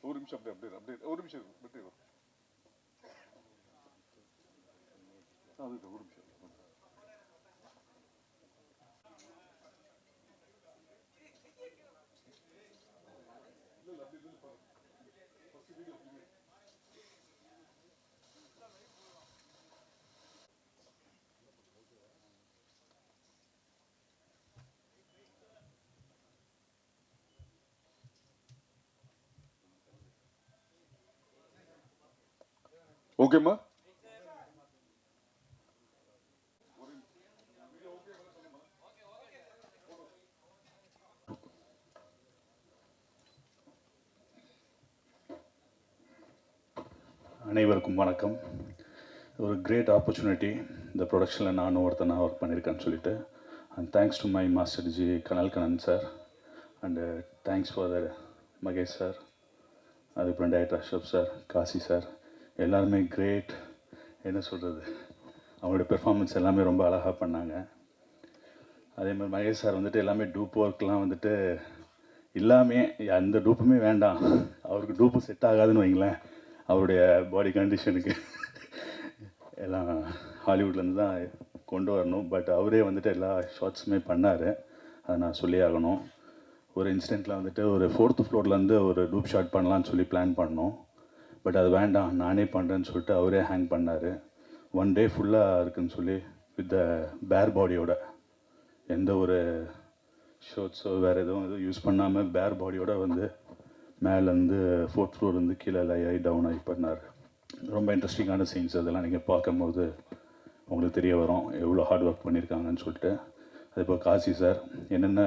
ஒரு நிமிஷம் அப்படியே அப்படியே அப்படியே ஒரு நிமிஷம் அப்படியே அது ஒரு நிமிஷம். ஓகேம்மா. அனைவருக்கும் வணக்கம். ஒரு கிரேட் ஆப்பர்ச்சுனிட்டி இந்த ப்ரொடக்ஷனில் நானும் ஒருத்தனாக ஒர்க் பண்ணியிருக்கேன்னு சொல்லிட்டு, and thanks to my master ji Kanal Kannan sir, and thanks for the Mahesh sir, அதுக்கப்புறம் director Ashraf sir, Kasi sir, எல்லாருமே கிரேட். என்ன சொல்கிறது, அவங்களோட பெர்ஃபார்மன்ஸ் எல்லாமே ரொம்ப அழகாக பண்ணாங்க. அதே மாதிரி மகேஷ் சார் வந்துட்டு எல்லாமே டூப் ஒர்க்லாம் வந்துட்டு எல்லாமே எந்த டூப்புமே வேண்டாம், அவருக்கு டூப்பு செட் ஆகாதுன்னு வைங்களேன், அவருடைய பாடி கண்டிஷனுக்கு எல்லாம் ஹாலிவுட்லேருந்து தான் கொண்டு வரணும். பட் அவரே வந்துட்டு எல்லா ஷார்ட்ஸுமே பண்ணார், அதை நான் சொல்லி ஆகணும். ஒரு இன்சிடெண்ட்டில் வந்துட்டு ஒரு 4th ஃப்ளோர்லேருந்து ஒரு டூப் ஷாட் பண்ணலான்னு சொல்லி பிளான் பண்ணோம். பட் அது வேண்டாம், நானே பண்ணுறேன்னு சொல்லிட்டு அவரே ஹேங் பண்ணார். ஒன் டே ஃபுல்லாக இருக்குன்னு சொல்லி வித் த பேர் பாடியோட, எந்த ஒரு ஷர்ட்ஸோ வேறு எதுவும் யூஸ் பண்ணாமல் பேர் பாடியோட வந்து மேலேருந்து 4th ஃப்ளோர்லேருந்து கீழே ஆகி டவுன் ஆகி பண்ணார். ரொம்ப இன்ட்ரெஸ்டிங்கான சீன்ஸ் அதெல்லாம் நீங்கள் பார்க்கும்போது உங்களுக்கு தெரிய வரும் எவ்வளோ ஹார்ட் ஒர்க் பண்ணியிருக்காங்கன்னு சொல்லிட்டு. இப்போ காசி சார் என்னென்ன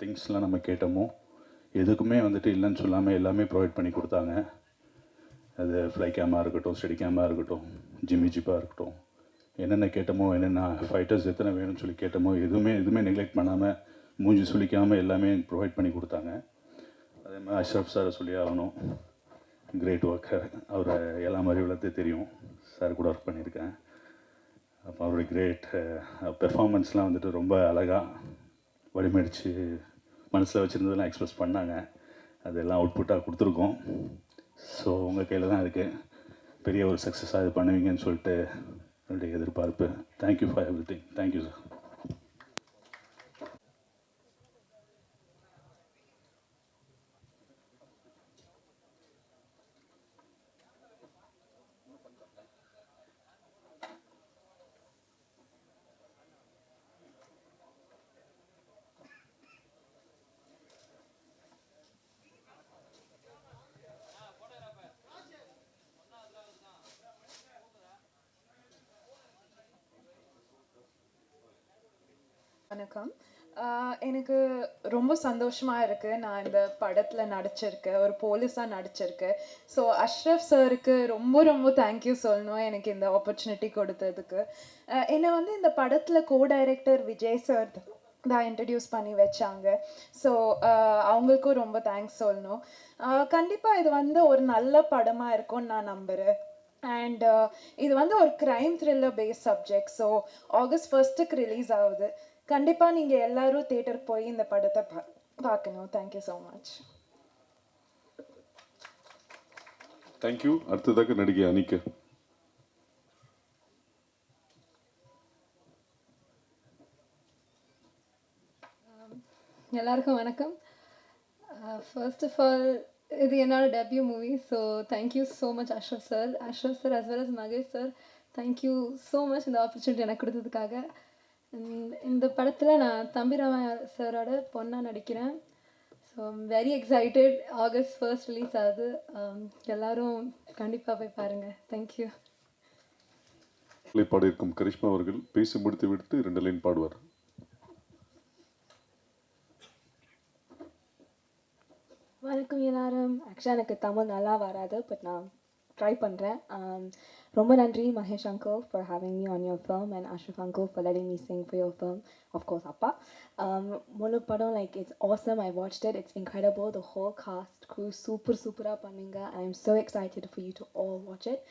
திங்ஸ்லாம் நம்ம கேட்டோமோ எதுக்குமே வந்துட்டு இல்லைன்னு சொல்லாமல் எல்லாமே ப்ரொவைட் பண்ணி கொடுத்தாங்க. அது ஃப்ளை கேமாக இருக்கட்டும், ஸ்டெடி கேமாக இருக்கட்டும், ஜிம்மி ஜிப்பாக இருக்கட்டும், என்னென்ன கேட்டோமோ, என்னென்ன ஃபைட்டர்ஸ் எத்தனை வேணும்னு சொல்லி கேட்டோமோ எதுவுமே நெக்லெக்ட் பண்ணாமல் மூஞ்சி சுளிக்காமல் எல்லாமே ப்ரொவைட் பண்ணி கொடுத்தாங்க. அதே மாதிரி அஷ்ரஃப் சாரை சொல்லி ஆகணும், கிரேட் ஒர்க்கர். அவரை எல்லா மாதிரி வளர்த்து தெரியும், சார் கூட ஒர்க் பண்ணியிருக்கேன். அப்போ அவருடைய கிரேட் பெர்ஃபார்மன்ஸ்லாம் வந்துட்டு ரொம்ப அழகாக வடிமடித்து மனசில் வச்சுருந்ததெல்லாம் எக்ஸ்ப்ரெஸ் பண்ணாங்க. அதெல்லாம் அவுட்புட்டாக கொடுத்துருக்கோம். ஸோ உங்கள் கையில் தான் இருக்குது, பெரிய ஒரு சக்ஸஸாக இது பண்ணுவீங்கன்னு சொல்லிட்டு என்னுடைய எதிர்பார்ப்பு. Thank you for every thing. Thank you sir. வணக்கம். எனக்கு ரொம்ப சந்தோஷமா இருக்கு. நான் இந்த படத்துல நடிச்சிருக்கேன். ஒரு போலீஸா நடிச்சிருக்கேன். ஸோ அஷ்ரஃப் சாருக்கு ரொம்ப ரொம்ப தேங்க்யூ சொல்லணும் எனக்கு இந்த ஆப்பர்ச்சுனிட்டி கொடுத்ததுக்கு. என்னை வந்து இந்த படத்துல டைரக்டர் விஜய் சார் தான் இன்ட்ரடியூஸ் பண்ணி வச்சாங்க. ஸோ அவங்களுக்கும் ரொம்ப தேங்க்ஸ் சொல்லணும். கண்டிப்பாக இது வந்து ஒரு நல்ல படமாக இருக்கும்னு நான் நம்புகிறேன். அண்ட் இது வந்து ஒரு crime thriller base subject. So August 1க்கு ரிலீஸ் ஆகுது. கண்டிப்பாக நீங்கள் எல்லாரும் தேட்டருக்கு போய் இந்த படத்தை பார்க்கணும். Thank you so much. தேங்க்யூ. அடுத்ததாக நடிகை அனிகா. எல்லாருக்கும் வணக்கம். ஃபர்ஸ்ட் ஆஃப் ஆல் இது என்னோட debut movie. So thank you so much Ashraf sir as well as Mahesh sir. Thank you so much இந்த ஆப்பர்ச்சுனிட்டி எனக்கு கொடுத்ததுக்காக. இந்த படத்தில் நான் தம்பிராம சாரோட பொண்ணாக நடிக்கிறேன். So I'm very excited. August 1 release ஆகுது. எல்லோரும் கண்டிப்பாக போய் பாருங்கள். தேங்க்யூ. பாடியிருக்கும் கரிஷ்மா அவர்கள் பேசி முடித்து விட்டு 2 லைன் பாடுவார். வணக்கம் எல்லாரும். ஆக்சுவலாக எனக்கு தமிழ் நல்லா வராது, பட் நான் ட்ரை பண்ணுறேன். ரொம்ப நன்றி Mahesh uncle for having me on your film and Ashraf uncle for letting me sing for your film. Of course அப்பா. முழு படம் like it's awesome. I watched it. It's incredible. The whole cast crew சூப்பராக பண்ணீங்க. I'm so excited for you to all watch it.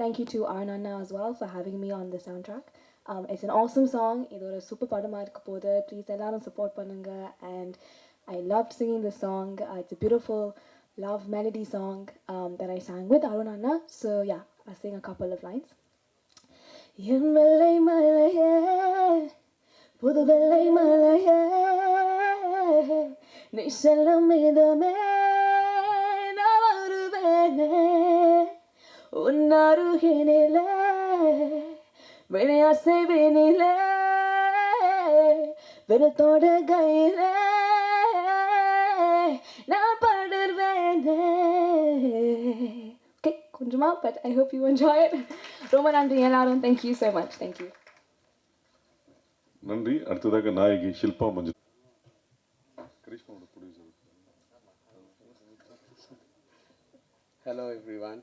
Thank you to Arnanna as well for having me on the soundtrack. It's an awesome song. இது ஒரு super படமாக இருக்க போகுது. Please எல்லாரும் support பண்ணுங்க. And I loved singing the song. It's a beautiful love melody song that I sang with Arun Anna. So yeah, I'll sing a couple of lines. என் வெள்ளை மலையே புது வெள்ளை மலையே நீ செல்லும் விதமே நான் வருவேனே உன் அருகினிலே வினையாசைவினிலே விருத்தோட கையிலே நான் படர்வேனே. Okay, கொஞ்சமா, but I hope you enjoy it. ரொம்ப நன்றி எல்லாரும். Thank you so much. Thank you. நன்றி. அடுத்ததாக நாயகி ஷில்பா மஞ்சு. கரிஷ்மாவோட ப்ரொடியூசர். Hello everyone.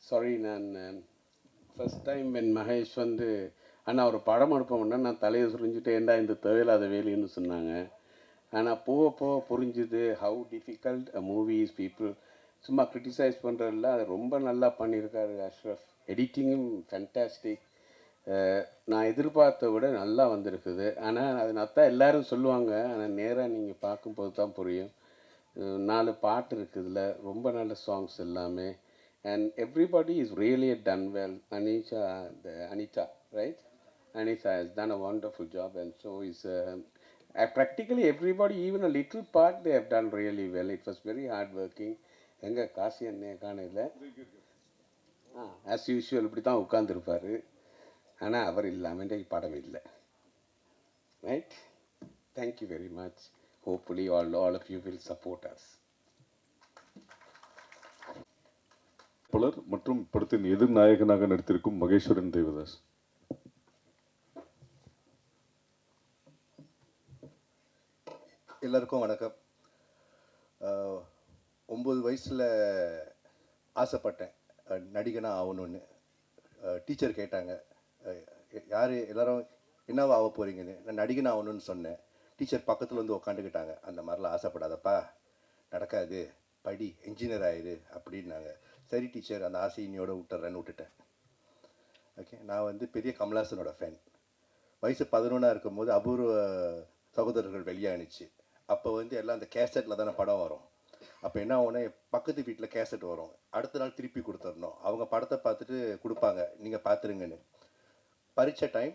சாரி, நான் ஃபஸ்ட் டைம் என் மகேஷ் வந்து அண்ணா ஒரு படம் எடுப்போம்னா நான் தலையை சுரிஞ்சுட்டு ஏண்டா இந்த தேவையில்லாத வேலைன்னு சொன்னாங்க. ஆனால் போக போக புரிஞ்சுது how difficult a movies. People சும்மா க்ரிட்டிசைஸ் பண்ணுறதில்ல, அது ரொம்ப நல்லா பண்ணியிருக்காரு அஷ்ரஃப். எடிட்டிங்கும் ஃபேன்டாஸ்டிக். நான் எதிர்பார்த்த விட நல்லா வந்திருக்குது. ஆனால் அது நத்தான் எல்லோரும் சொல்லுவாங்க, ஆனால் நேராக நீங்கள் பார்க்கும்போது தான் புரியும். 4 பாட்டு இருக்குதுல, ரொம்ப நல்ல சாங்ஸ் எல்லாமே. And everybody is really done well. Anita, right? Anita has done a wonderful job, and so is practically everybody, even a little part, they have done really well. It was very hard working. எங்கே காசி அண்ணே காணையில் as usual இப்படி தான் உட்காந்துருப்பார். ஆனால் அவர் இல்லாமல் இன்றைக்கு படம் இல்லை. Right, thank you very much. Hopefully all of you will support us. பலர் மற்றும் படத்தின் எதிர்நாயகனாக நடித்திருக்கும் மகேஸ்வரன் தேவதாஸ். எல்லாருக்கும் வணக்கம். 9 வயசில் ஆசைப்பட்டேன் நடிகனாக ஆகணும்னு. டீச்சர் கேட்டாங்க, யார் எல்லோரும் என்னவா ஆக போகிறீங்கன்னு. நான் நடிகனாக ஆகணும்னு சொன்னேன். டீச்சர் பக்கத்தில் வந்து உக்காந்துக்கிட்டாங்க. அந்த மாதிரிலாம் ஆசைப்படாதப்பா, நடக்காது, படி, என்ஜினியர் ஆயிரு அப்படின்னாங்க. சரி டீச்சர், அந்த ஆசையினியோட விட்டுறேன்னு விட்டுட்டேன். ஓகே, நான் வந்து பெரிய கமல்ஹாசனோட ஃபேன். வயசு 11 இருக்கும்போது அபூர்வ சகோதரர்கள் வெளியானுச்சு. அப்போ வந்து எல்லாம் அந்த கேசட்டில் தானே படம் வரும். அப்போ என்ன ஆகும்னா, பக்கத்து வீட்டில் கேசட் வரும், அடுத்த நாள் திருப்பி கொடுத்துடணும். அவங்க படத்தை பார்த்துட்டு கொடுப்பாங்க, நீங்கள் பார்த்துருங்கன்னு. பரீட்சை டைம்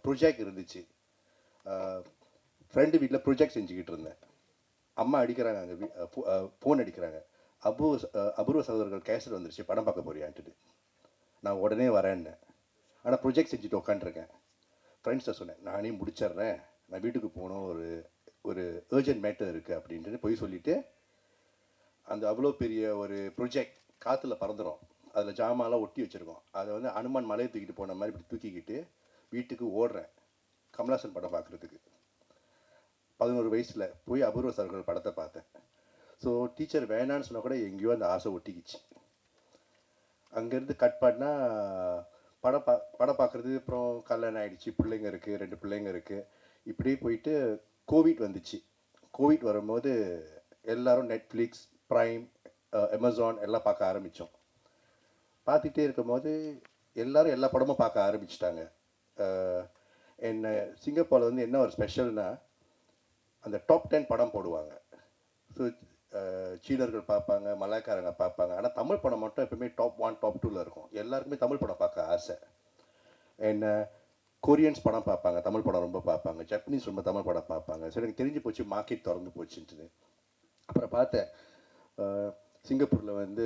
ப்ரொஜெக்ட் இருந்துச்சு. ஃப்ரெண்டு வீட்டில் ப்ரொஜெக்ட் செஞ்சுக்கிட்டு இருந்தேன். அம்மா அடிக்கிறாங்க, அங்கே ஃபோன் அடிக்கிறாங்க. அபூர்வ சகோதரர்கள் கேசட் வந்துருச்சு, படம் பார்க்க போறியான்ட்டு. நான் உடனே வரேன்னேன். ஆனால் ப்ரொஜெக்ட் செஞ்சுட்டு உட்காந்துருக்கேன். ஃப்ரெண்ட்ஸை சொன்னேன், நானே முடிச்சிட்றேன், நான் வீட்டுக்கு போகணும், ஒரு அர்ஜென்ட் மேட்டர் இருக்குது அப்படின்ட்டு போய் சொல்லிவிட்டு, அந்த அவ்வளோ பெரிய ஒரு ப்ரொஜெக்ட் காற்றுல பறந்துடும். அதில் ஜாமான்லாம் ஒட்டி வச்சுருக்கோம். அதை வந்து அனுமான் மலையை தூக்கிட்டு போன மாதிரி இப்படி தூக்கிக்கிட்டு வீட்டுக்கு ஓடுறேன் கமல்ஹாசன் படம் பார்க்குறதுக்கு. 11 வயசில் போய் அபூர்வ சகோதரர்கள் படத்தை பார்த்தேன். ஸோ டீச்சர் வேணான்னு சொன்னால் கூட எங்கேயோ அந்த ஆசை ஒட்டிக்கிச்சு. அங்கேருந்து கட் பண்ணால் படம் பார்க்குறது. அப்புறம் கல்யாணம் ஆகிடுச்சு, பிள்ளைங்க இருக்குது, 2 பிள்ளைங்க இருக்குது. இப்படியே போயிட்டு கோவிட் வந்துச்சு. கோவிட் வரும்போது எல்லோரும் நெட்ஃப்ளிக்ஸ், ப்ரைம், அமேசான் எல்லாம் பார்க்க ஆரம்பித்தோம். பார்த்துட்டே இருக்கும்போது எல்லோரும் எல்லா படமும் பார்க்க ஆரம்பிச்சிட்டாங்க. என்ன சிங்கப்பூரில் வந்து என்ன ஒரு ஸ்பெஷல்னால், அந்த டாப் 10 படம் போடுவாங்க. ஸோ சீனர்கள் பார்ப்பாங்க, மலாய்க்காரங்க பார்ப்பாங்க. ஆனால் தமிழ் படம் மட்டும் எப்பவுமே டாப் 1 டாப் 2ல் இருக்கும். எல்லாருக்குமே தமிழ் படம் பார்க்க ஆசை. என்ன கொரியன்ஸ் படம் பார்ப்பாங்க, தமிழ் படம் ரொம்ப பார்ப்பாங்க. ஜப்பனீஸ் ரொம்ப தமிழ் படம் பார்ப்பாங்க. ஸோ எனக்கு தெரிஞ்சு போச்சு, மார்க்கெட் திறந்து போச்சுன்ட்டு. அப்புறம் பார்த்தேன், சிங்கப்பூரில் வந்து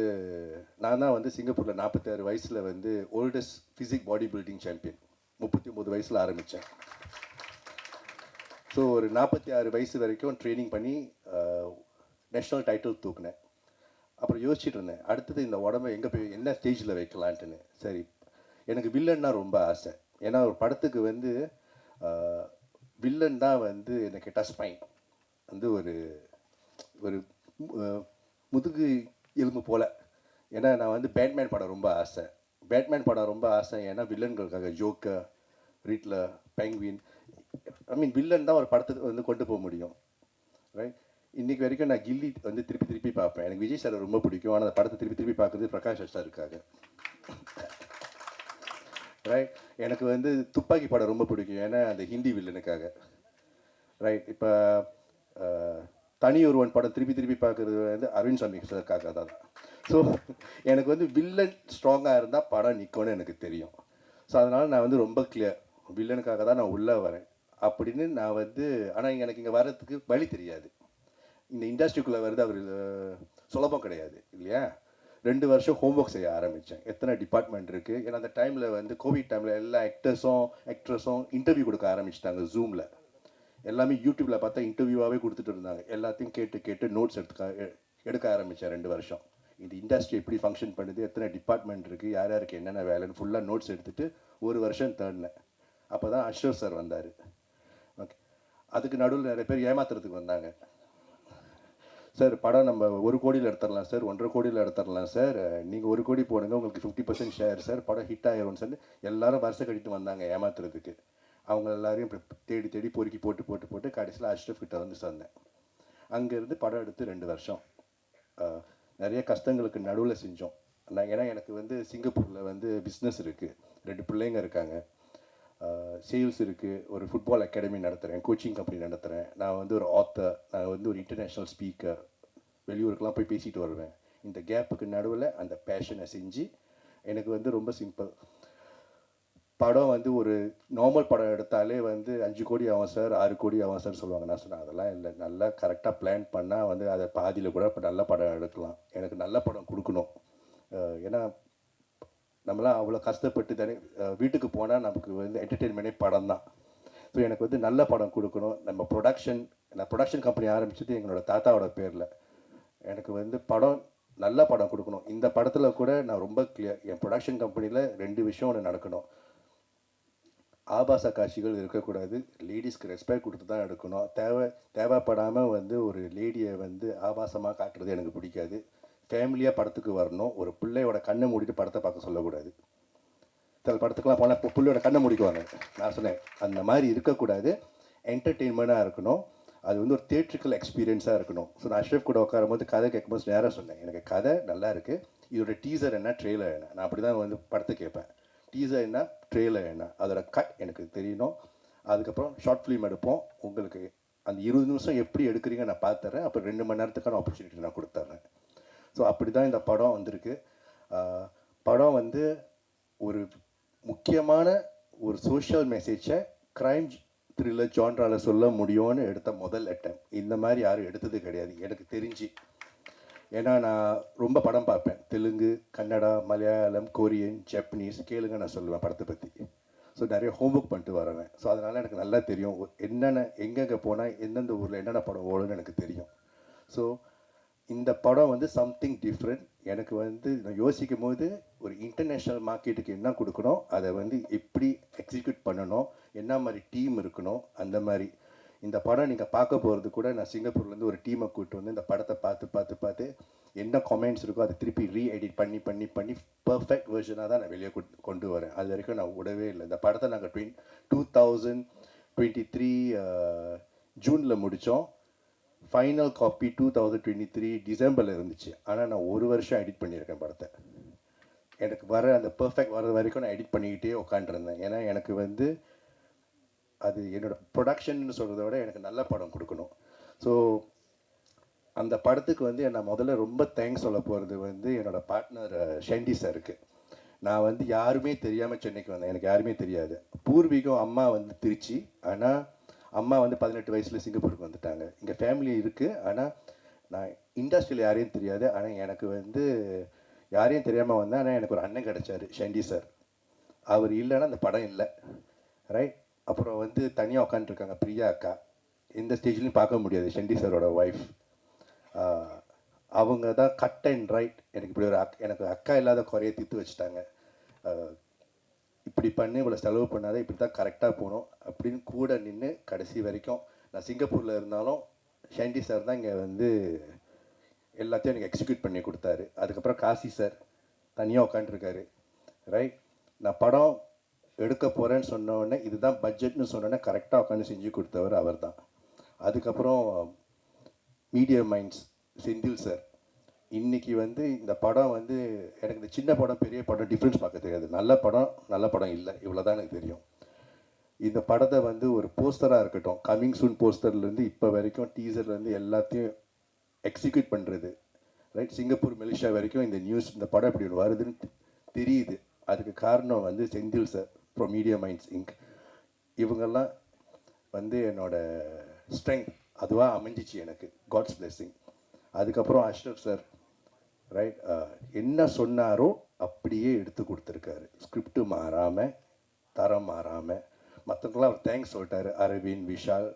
நான் தான் வந்து சிங்கப்பூரில் 46 வயசில் வந்து oldest physique body building champion. 39 வயசில் ஆரம்பித்தேன். ஸோ ஒரு 46 வயசு வரைக்கும் ட்ரைனிங் பண்ணி நேஷ்னல் டைட்டில் தூக்குனேன். அப்புறம் யோசிச்சுட்டு இருந்தேன், அடுத்தது இந்த உடம்பை எங்கே போய் என்ன ஸ்டேஜில் வைக்கலான்ட்டுன்னு. சரி, எனக்கு வில்லன்னா ரொம்ப ஆசை. ஏன்னா ஒரு படத்துக்கு வந்து வில்லன் தான் வந்து எனக்கு டச் பாயிண்ட். வந்து ஒரு ஒரு முதுகு எலும்பு போல். ஏன்னா நான் வந்து பேட்மேன் படம் ரொம்ப ஆசை. பேட்மேன் படம் ரொம்ப ஆசை. ஏன்னா வில்லன்களுக்காக ஜோக்கர், ரீட்லர், பெங்குவின், வில்லன் தான் ஒரு படத்துக்கு வந்து கொண்டு போக முடியும். ரைட், இன்றைக்கி வரைக்கும் நான் கில்லி வந்து திருப்பி பார்ப்பேன். எனக்கு விஜய் சார் ரொம்ப பிடிக்கும். ஆனால் அந்த படத்தை திருப்பி பார்க்குறது பிரகாஷ் சார் இருக்காங்க. ரைட், எனக்கு வந்து துப்பாக்கி படம் ரொம்ப பிடிக்கும். ஏன்னா அந்த ஹிந்தி வில்லனுக்காக. ரைட், இப்போ தனி ஒருவன் படம் திருப்பி திருப்பி பார்க்குறது வந்து அரவிந்த் சாமி சார்க்காக தான். ஸோ எனக்கு வந்து வில்லன் ஸ்ட்ராங்காக இருந்தால் படம் நிற்கும்னு எனக்கு தெரியும். ஸோ அதனால் நான் வந்து ரொம்ப கிளியர், வில்லனுக்காக தான் நான் உள்ளே வரேன் அப்படின்னு நான் வந்து. ஆனால் எனக்கு இங்கே வர்றதுக்கு வழி தெரியாது. இந்த இண்டஸ்ட்ரிக்குள்ளே வருது அவர் சுலபம் கிடையாது இல்லையா. 2 வருஷம் ஹோம்ஒர்க் செய்ய ஆரம்பித்தேன். எத்தனை டிபார்ட்மெண்ட் இருக்குது. ஏன்னா அந்த டைமில் வந்து கோவிட் டைமில் எல்லா ஆக்ட்ரஸும் இன்டர்வியூ கொடுக்க ஆரம்பிச்சிட்டாங்க ஜூமில். எல்லாமே யூடியூப்பில் பார்த்தா இன்டர்வியூவாகவே கொடுத்துட்டு இருந்தாங்க. எல்லாத்தையும் கேட்டு நோட்ஸ் எடுக்க ஆரம்பித்தேன் 2 வருஷம். இந்த இண்டஸ்ட்ரி எப்படி ஃபங்க்ஷன் பண்ணுது, எத்தனை டிபார்ட்மெண்ட் இருக்குது, யார் யாருக்கு என்னென்ன வேலைன்னு ஃபுல்லாக நோட்ஸ் எடுத்துகிட்டு 1 வருஷம் தேடினேன். அப்போ தான் அஷ்ரஃப் சார் வந்தார். ஓகே, அதுக்கு நடுவில் நிறைய பேர் ஏமாத்துறதுக்கு வந்தாங்க. சார் படம் நம்ம 1 கோடியில் எடுத்துடலாம் சார், 1.5 கோடியில் எடுத்துடலாம் சார், நீங்கள் 1 கோடி போடுங்க, உங்களுக்கு 50% ஷேர் சார், படம் ஹிட் ஆகிரும்னு சொல்லி எல்லாரும் வருஷம் கட்டிட்டு வந்தாங்க ஏமாத்துறதுக்கு. அவங்க எல்லாரையும் தேடி பொறுக்கி போட்டு கடைசியில் அஷ்ரஃப் கிட்ட வந்து சொன்னேன். அங்கேருந்து படம் எடுத்து 2 வருஷம் நிறைய கஷ்டங்களுக்கு நடுவில் செஞ்சோம். ஏன்னா எனக்கு வந்து சிங்கப்பூரில் வந்து பிஸ்னஸ் இருக்குது, 2 பிள்ளைங்க இருக்காங்க, சேல்ஸ் இருக்குது, ஒரு ஃபுட்பால் அகாடமி நடத்துகிறேன், கோச்சிங் கம்பெனி நடத்துகிறேன், நான் வந்து ஒரு ஆத்தர், நான் வந்து ஒரு இன்டர்நேஷ்னல் ஸ்பீக்கர், வெளியூருக்கெலாம் போய் பேசிட்டு வருவேன். இந்த கேப்புக்கு நடுவில் அந்த பேஷனை செஞ்சு எனக்கு வந்து ரொம்ப சிம்பிள். படம் வந்து ஒரு நார்மல் படம் எடுத்தாலே வந்து 5 கோடி ஆகும் சார், 6 கோடி ஆகும் சார் சொல்லுவாங்க. நான் சொன்னேன் அதெல்லாம் இல்லை, நல்லா கரெக்டாக பிளான் பண்ணால் வந்து அதை பாதியில் கூட இப்போ நல்ல படம் எடுக்கலாம். எனக்கு நல்ல படம் கொடுக்கணும். ஏன்னா நம்மளாம் அவ்வளோ கஷ்டப்பட்டு தானே வீட்டுக்கு போனால் நமக்கு வந்து என்டர்டெயின்மெண்ட்டே படம் தான். ஸோ எனக்கு வந்து நல்ல படம் கொடுக்கணும். நான் ப்ரொடக்ஷன் கம்பெனி ஆரம்பிச்சது எங்களோட தாத்தாவோட பேரில். எனக்கு வந்து நல்ல படம் கொடுக்கணும். இந்த படத்தில் கூட நான் ரொம்ப கிளியர், என் ப்ரொடக்ஷன் கம்பெனியில் 2 விஷயம் ஒன்று நடக்கணும். ஆபாச காட்சிகள் இருக்கக்கூடாது, லேடிஸ்க்கு ரெஸ்பெக்ட் கொடுத்து தான் எடுக்கணும். தேவைப்படாமல் வந்து ஒரு லேடியை வந்து ஆபாசமாக காட்டுறது எனக்கு பிடிக்காது. ஃபேமிலியாக படத்துக்கு வரணும். ஒரு பிள்ளையோட கண்ணை மூடிட்டு படத்தை பார்க்க சொல்லக்கூடாது. சில படத்துக்கெலாம் போனால் பிள்ளையோட கண்ணை மூடிக்குவாங்க. நான் சொன்னேன் அந்த மாதிரி இருக்கக்கூடாது, என்டர்டெயின்மெண்ட்டாக இருக்கணும். அது வந்து ஒரு தியேட்ரிக்கல் எக்ஸ்பீரியன்ஸாக இருக்கணும். ஸோ நான் அஷ்ரஃப் கூட உட்காரும்போது கதை கேட்கும்போது நேராக சொன்னேன், எனக்கு கதை நல்லா இருக்குது, இதோட டீசர் என்ன, ட்ரெய்லர் என்ன. நான் அப்படி தான் வந்து படத்தை கேட்பேன். டீசர் என்ன, ட்ரெய்லர் என்ன, அதோட கட் எனக்கு தெரியணும். அதுக்கப்புறம் ஷார்ட் ஃபிலிம் எடுப்போம். உங்களுக்கு அந்த 20 நிமிஷம் எப்படி எடுக்கிறீங்க நான் பார்த்துறேன். அப்புறம் 2 மணி நேரத்துக்கான ஆப்பர்ச்சுனிட்டி நான் கொடுத்துட்றேன். ஸோ அப்படி தான் இந்த படம் வந்திருக்கு. படம் வந்து ஒரு முக்கியமான ஒரு சோஷியல் மெசேஜை க்ரைம் த்ரில்லர் ஜான்ராவில் சொல்ல முடியும்னு எடுத்த முதல் அட்டம். இந்த மாதிரி யாரும் எடுத்தது கிடையாது எனக்கு தெரிஞ்சு. ஏன்னா நான் ரொம்ப படம் பார்ப்பேன், தெலுங்கு, கன்னடா, மலையாளம், கொரியன், ஜப்பனீஸ், கேளுங்க நான் சொல்லுவேன் படத்தை பற்றி. ஸோ நிறைய ஹோம்ஒர்க் பண்ணிட்டு வரவேன். ஸோ அதனால் எனக்கு நல்லா தெரியும் என்னென்ன எங்கெங்கே போனால் எந்தெந்த ஊரில் என்னென்ன படம் ஓடுன்னு எனக்கு தெரியும். ஸோ இந்த படம் வந்து சம்திங் டிஃப்ரெண்ட். எனக்கு வந்து நான் யோசிக்கும் போது ஒரு இன்டர்நேஷ்னல் மார்க்கெட்டுக்கு என்ன கொடுக்கணும், அதை வந்து எப்படி எக்ஸிக்யூட் பண்ணணும், என்ன மாதிரி டீம் இருக்கணும், அந்த மாதிரி. இந்த படம் நீங்கள் பார்க்க போகிறது கூட நான் சிங்கப்பூர்லேருந்து ஒரு டீமை கூப்பிட்டு வந்து இந்த படத்தை பார்த்து என்ன கமெண்ட்ஸ் இருக்கோ அதை திருப்பி ரீஎடிட் பண்ணி பர்ஃபெக்ட் வெர்ஷனாக தான் நான் வெளியே கொண்டு வரேன். அது வரைக்கும் நான் விடவே இல்லை. இந்த படத்தை நாங்கள் 2023 ஜூனில் முடித்தோம். ஃபைனல் காப்பி 2023 டிசம்பரில் இருந்துச்சு. ஆனால் நான் 1 வருஷம் எடிட் பண்ணியிருக்கேன் படத்தை. எனக்கு அந்த பர்ஃபெக்ட் வர்ற வரைக்கும் நான் எடிட் பண்ணிக்கிட்டே உட்காந்துருந்தேன். ஏன்னா எனக்கு வந்து அது என்னோடய ப்ரொடக்ஷன்னு சொல்கிறத விட எனக்கு நல்ல படம் கொடுக்கணும். ஸோ அந்த படத்துக்கு வந்து நான் முதல்ல ரொம்ப தேங்க்ஸ் சொல்ல போகிறது வந்து என்னோடய பார்ட்னர் ஷெண்டி சாருக்கு. நான் வந்து யாருமே தெரியாமல் சென்னைக்கு வந்தேன், எனக்கு யாருமே தெரியாது. பூர்வீகம் அம்மா வந்து திருச்சி, ஆனால் அம்மா வந்து 18 வயசில் சிங்கப்பூருக்கு வந்துட்டாங்க. இங்கே ஃபேமிலி இருக்குது, ஆனால் நான் இண்டஸ்ட்ரியில் யாரையும் தெரியாது. ஆனால் எனக்கு வந்து யாரையும் தெரியாமல் வந்தேன். ஆனால் எனக்கு ஒரு அண்ணன் கிடச்சார், ஷெண்டி சார். அவர் இல்லைன்னா அந்த படம் இல்லை, ரைட். அப்புறம் வந்து தனியாக உட்காந்துருக்காங்க பிரியா அக்கா, எந்த ஸ்டேஜ்லையும் பார்க்க முடியாது, ஷெண்டி சாரோட ஒய்ஃப். அவங்க தான் கட் அண்ட் ரைட். எனக்கு இப்படி ஒரு எனக்கு அக்கா இல்லாத குறைய தீர்த்து வச்சுட்டாங்க. இப்படி பண்ணி இவ்வளோ செலவு பண்ணாத, இப்படி தான் கரெக்டாக போகணும் அப்படின்னு கூட நின்று கடைசி வரைக்கும். நான் சிங்கப்பூரில் இருந்தாலும் ஷெண்டி சார் தான் இங்கே வந்து எல்லாத்தையும் எனக்கு எக்ஸிக்யூட் பண்ணி கொடுத்தாரு. அதுக்கப்புறம் காசி சார் தனியாக உட்காந்துருக்காரு, ரைட். நான் படம் எடுக்க போகிறேன்னு சொன்னோடனே இதுதான் பட்ஜெட்னு சொன்னோடனே கரெக்டாக உட்காந்து செஞ்சு கொடுத்தவர் அவர் தான். அதுக்கப்புறம் மீடியம் மைண்ட்ஸ் செந்தில் சார். இன்றைக்கி வந்து இந்த படம் வந்து எனக்கு இந்த சின்ன படம் பெரிய படம் டிஃப்ரென்ஸ் பார்க்க தெரியாது. நல்ல படம் இல்லை, இவ்வளோ தான் எனக்கு தெரியும். இந்த படத்தை வந்து ஒரு போஸ்டராக இருக்கட்டும், கமிங் சூன் போஸ்டர்லேருந்து இப்போ வரைக்கும் டீசர்லேருந்து எல்லாத்தையும் எக்ஸிக்யூட் பண்ணுறது, ரைட், சிங்கப்பூர் மலேசியா வரைக்கும் இந்த நியூஸ், இந்த படம் இப்படி ஒன்று வருதுன்னு தெரியுது. அதுக்கு காரணம் வந்து Senthil sir from media minds ink. இவங்கெல்லாம் வந்து என்னோட ஸ்ட்ரெங்க் அதுவாக அமைஞ்சிச்சு எனக்கு, காட்ஸ் பிளெஸ்ஸிங். அதுக்கப்புறம் அஷ்ரஃப் சார், ரைட், என்ன சொன்னாரோ அப்படியே எடுத்து கொடுத்துருக்காரு, ஸ்கிரிப்டு மாறாமல், தரம் மாறாமல். மற்றவங்களாம் அவர் தேங்க்ஸ் சொல்லிட்டாரு, அரவிந்த், விஷால்,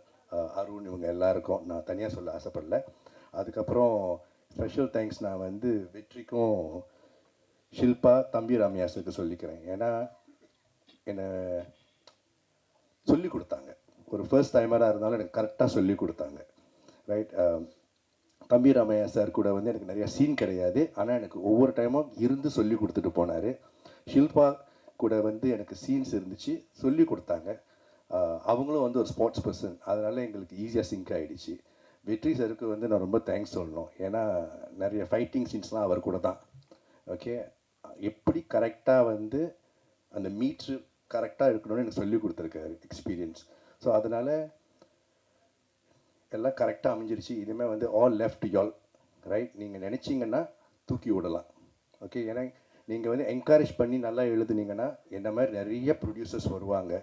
அருண், இவங்க எல்லாருக்கும் நான் தனியாக சொல்ல ஆசைப்படல. அதுக்கப்புறம் ஸ்பெஷல் தேங்க்ஸ் நான் வந்து வெற்றிக்கும் ஷில்பா, தம்பி ராமியாஸுக்கு சொல்லிக்கிறேன். ஏன்னா என்னை சொல்லி கொடுத்தாங்க, ஒரு ஃபர்ஸ்ட் டைமராக இருந்தாலும் எனக்கு கரெக்டாக சொல்லி கொடுத்தாங்க, ரைட். தம்பி ராமையா சார் கூட வந்து எனக்கு நிறையா சீன் கிடையாது, ஆனால் எனக்கு ஒவ்வொரு டைமும் இருந்து சொல்லி கொடுத்துட்டு போனார். ஷில்பா கூட வந்து எனக்கு சீன்ஸ் இருந்துச்சு, சொல்லி கொடுத்தாங்க. அவங்களும் வந்து ஒரு ஸ்போர்ட்ஸ் பர்சன், அதனால் எங்களுக்கு ஈஸியாக சிங்க் ஆகிடுச்சு. வெற்றி சாருக்கு வந்து நான் ரொம்ப தேங்க்ஸ் சொல்லணும், ஏன்னா நிறைய ஃபைட்டிங் சீன்ஸ்லாம் அவர் கூட தான். ஓகே, எப்படி கரெக்டாக வந்து அந்த மீட்ரு கரெக்டாக இருக்கணும்னு எனக்கு சொல்லி கொடுத்துருக்காரு, எக்ஸ்பீரியன்ஸ். ஸோ அதனால் எல்லாம் கரெக்டாக அமைஞ்சிருச்சு. இனிமேல் வந்து ஆல் லெஃப்ட் யால், ரைட். நீங்கள் நினச்சிங்கன்னா தூக்கி விடலாம். ஓகே, ஏன்னா நீங்கள் வந்து என்கரேஜ் பண்ணி நல்லா எழுதுனீங்கன்னா என்ன மாதிரி நிறைய ப்ரொடியூசர்ஸ் வருவாங்க,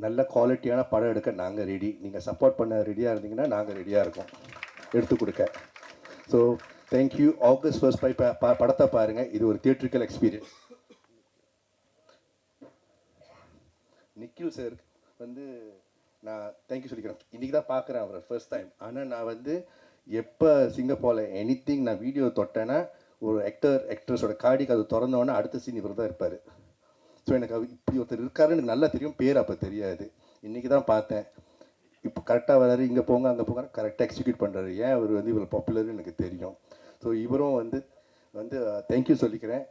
நல்ல குவாலிட்டியான படம் எடுக்க நாங்கள் ரெடி. நீங்கள் சப்போர்ட் பண்ண ரெடியாக இருந்தீங்கன்னா நாங்கள் ரெடியாக இருக்கோம் எடுத்து கொடுக்க. So thank you. ஆகஸ்ட் ஃபர்ஸ்ட் படத்தை பாருங்கள், இது ஒரு தியேட்ரிக்கல் எக்ஸ்பீரியன்ஸ். நிக்கில் சார் வந்து நான் தேங்க்யூ சொல்லிக்கிறேன். இன்றைக்கி தான் பார்க்குறேன் அவரை ஃபர்ஸ்ட் டைம். ஆனால் நான் வந்து எப்போ சிங்கப்பூரில் எனிதிங் நான் வீடியோ தொட்டேன்னா ஒரு ஆக்ட்ரஸோட கார்டிக்கு அது திறந்தோன்னே அடுத்த சீன் இவர் தான் இருப்பார். ஸோ எனக்கு அவர் இப்படி ஒருத்தர் இருக்காருன்னு எனக்கு நல்லா தெரியும், பேர் அப்போ தெரியாது. இன்றைக்கி தான் பார்த்தேன். இப்போ கரெக்டாக வராரு, இங்கே போங்க அங்கே போங்க, கரெக்டாக எக்ஸிக்யூட் பண்ணுறாரு. ஏன் அவர் வந்து இவ்வளோ பாப்புலர்னு எனக்கு தெரியும். ஸோ இவரும் வந்து தேங்க்யூ சொல்லிக்கிறேன்.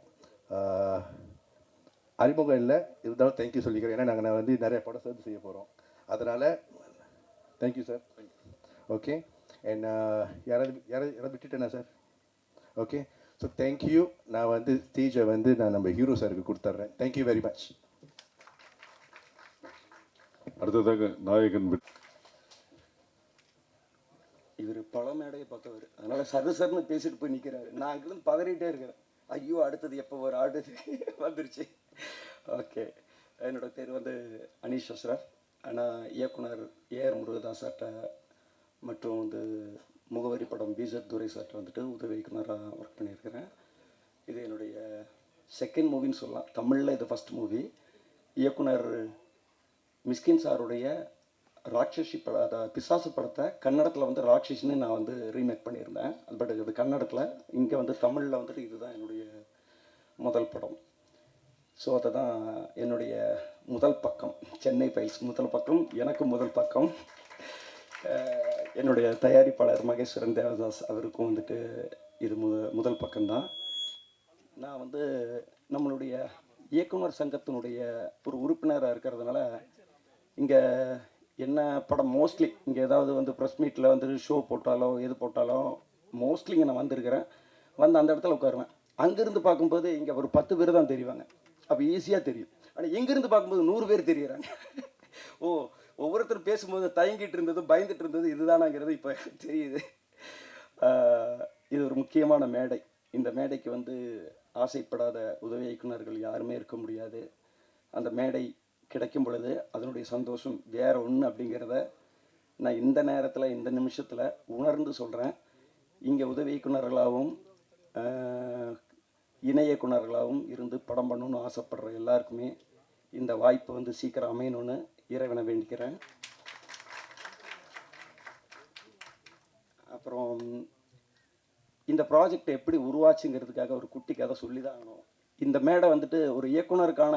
அறிமுகம் இல்லை இருந்தாலும் தேங்க்யூ சொல்லிக்கிறேன், ஏன்னா நாங்கள் வந்து நிறைய படம் சேர்ந்து செய்ய போகிறோம். அதனால் தேங்க்யூ சார். ஓகே, அண்ட் யாராவது விட்டுட்டேனா சார்? Okay, so thank you. நான் வந்து ஸ்டேஜை வந்து நான் நம்ம ஹீரோ சாருக்கு கொடுத்துட்றேன். Thank you very much. அடுத்ததாக நாயகன் இவர் பல மேடையை பார்த்தவர், அதனால் சர்னு பேசிட்டு போய் நிற்கிறாரு. நான் அங்கேருந்து பதறிட்டே இருக்கிறேன், ஐயோ அடுத்தது எப்போ ஒரு ஆடுது வந்துருச்சு. ஓகே, என்னோட பேர் வந்து அனீஷ் அஷ்ரஃப். ஆனால் இயக்குனர் ஏஆர் முருகதாஸ் சார்ட்ட மற்றும் வந்து முகவரி படம் பிஜத் துரை சார்ட்ட வந்துட்டு உதவி இயக்குனராக ஒர்க் பண்ணியிருக்கிறேன். இது என்னுடைய செகண்ட் மூவின்னு சொல்லலாம். தமிழில் இது ஃபஸ்ட் மூவி. இயக்குனர் மிஸ்கின் சாருடைய ராட்சசி பிசாசு படத்தை கன்னடத்தில் வந்து ராட்சசின்னு நான் வந்து ரீமேக் பண்ணியிருந்தேன். பட் இது கன்னடத்தில், இங்கே வந்து தமிழில் வந்துட்டு இதுதான் என்னுடைய முதல் படம். ஸோ அதை தான் என்னுடைய முதல் பக்கம், சென்னை ஃபைல்ஸ் முதல் பக்கம், எனக்கு முதல் பக்கம். என்னுடைய தயாரிப்பாளர் மகேஸ்வரன் தேவதாஸ் அவருக்கும் வந்துட்டு இது முதல் பக்கம்தான். நான் வந்து நம்மளுடைய இயக்குனர் சங்கத்தினுடைய ஒரு உறுப்பினராக இருக்கிறதுனால இங்கே என்ன படம் மோஸ்ட்லி இங்கே ஏதாவது வந்து ப்ரெஸ் மீட்டில் வந்து ஷோ போட்டாலோ எது போட்டாலோ மோஸ்ட்லி இங்கே நான் வந்திருக்கிறேன். வந்து அந்த இடத்துல உட்காருவேன். அங்கேருந்து பார்க்கும்போது இங்கே ஒரு 10 பேர் தான் தெரிவாங்க, அப்போ ஈஸியாக தெரியும். ஆனால் இங்கேருந்து பார்க்கும்போது 100 பேர் தெரியுறாங்க. ஓ, ஒவ்வொருத்தரும் பேசும்போது தயங்கிட்டு இருந்தது, பயந்துட்டு இருந்தது இதுதானாங்கிறது இப்போ தெரியுது. இது ஒரு முக்கியமான மேடை. இந்த மேடைக்கு வந்து ஆசைப்படாத உதவி இயக்குனர்கள் யாருமே இருக்க முடியாது. அந்த மேடை கிடைக்கும் பொழுது அதனுடைய சந்தோஷம் வேற ஒன்று அப்படிங்கிறத நான் இந்த நேரத்தில் இந்த நிமிஷத்தில் உணர்ந்து சொல்கிறேன். இங்கே உதவி இயக்குனர்களாகவும் இணை இயக்குனர்களாகவும் இருந்து படம் பண்ணணும்னு ஆசைப்படுற எல்லாருக்குமே இந்த வாய்ப்பு வந்து சீக்கிரம் அமையணும்னு இறைவனை வேண்டிக்கிறேன். அப்புறம் இந்த ப்ராஜெக்ட் எப்படி உருவாச்சுங்கிறதுக்காக ஒரு குட்டி கதை சொல்லி தான் ஆகணும். இந்த மேடை வந்துட்டு ஒரு இயக்குனருக்கான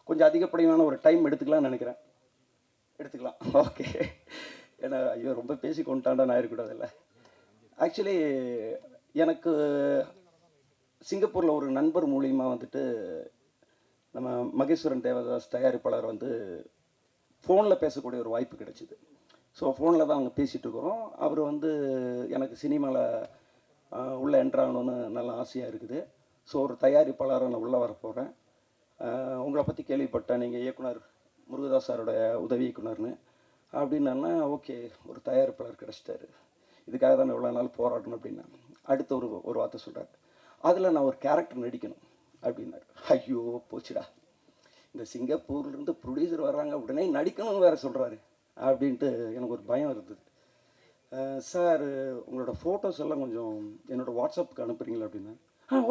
கொஞ்சம் அதிகப்படியான ஒரு டைம் எடுத்துக்கலாம்னு நினைக்கிறேன். எடுத்துக்கலாம், ஓகே. ஏன்னா ஐயோ ரொம்ப பேசி கொண்டாண்டா நான் இருக்கக்கூடாதுல்ல. ஆக்சுவலி எனக்கு சிங்கப்பூரில் ஒரு நண்பர் மூலியமாக வந்துட்டு நம்ம மகேஸ்வரன் தேவதாஸ் தயாரிப்பாளர் வந்து ஃபோனில் பேசக்கூடிய ஒரு வாய்ப்பு கிடைச்சிது. ஸோ ஃபோனில் தான் அவங்க பேசிகிட்டு இருக்கிறோம். அவர் வந்து எனக்கு சினிமாவில் உள்ளே என்ட்ராகணுன்னு நல்ல ஆசையாக இருக்குது. ஸோ ஒரு தயாரிப்பாளராக நான் உள்ளே வர போகிறேன், உங்களை பற்றி கேள்விப்பட்டேன், நீங்கள் இயக்குனர் முருகதாஸ் சாரோட உதவி இயக்குனர்னு. அப்படின்னா ஓகே, ஒரு தயாரிப்பாளர் கிடச்சிட்டாரு, இதுக்காக தான் இவ்வளோ நாள் போராடணும் அப்படின்னா. அடுத்த ஒரு வார்த்தை சொல்கிறார், அதில் நான் ஒரு கேரக்டர் நடிக்கணும் அப்படின்னாரு. ஐயோ போச்சுடா, இந்த சிங்கப்பூர்லேருந்து ப்ரொடியூசர் வர்றாங்க, உடனே நடிக்கணும்னு வேறு சொல்கிறாரு அப்படின்ட்டு எனக்கு ஒரு பயம் இருந்தது. சார் உங்களோட ஃபோட்டோஸ் எல்லாம் கொஞ்சம் என்னோடய வாட்ஸ்அப்புக்கு அனுப்புறீங்களா அப்படின்னா.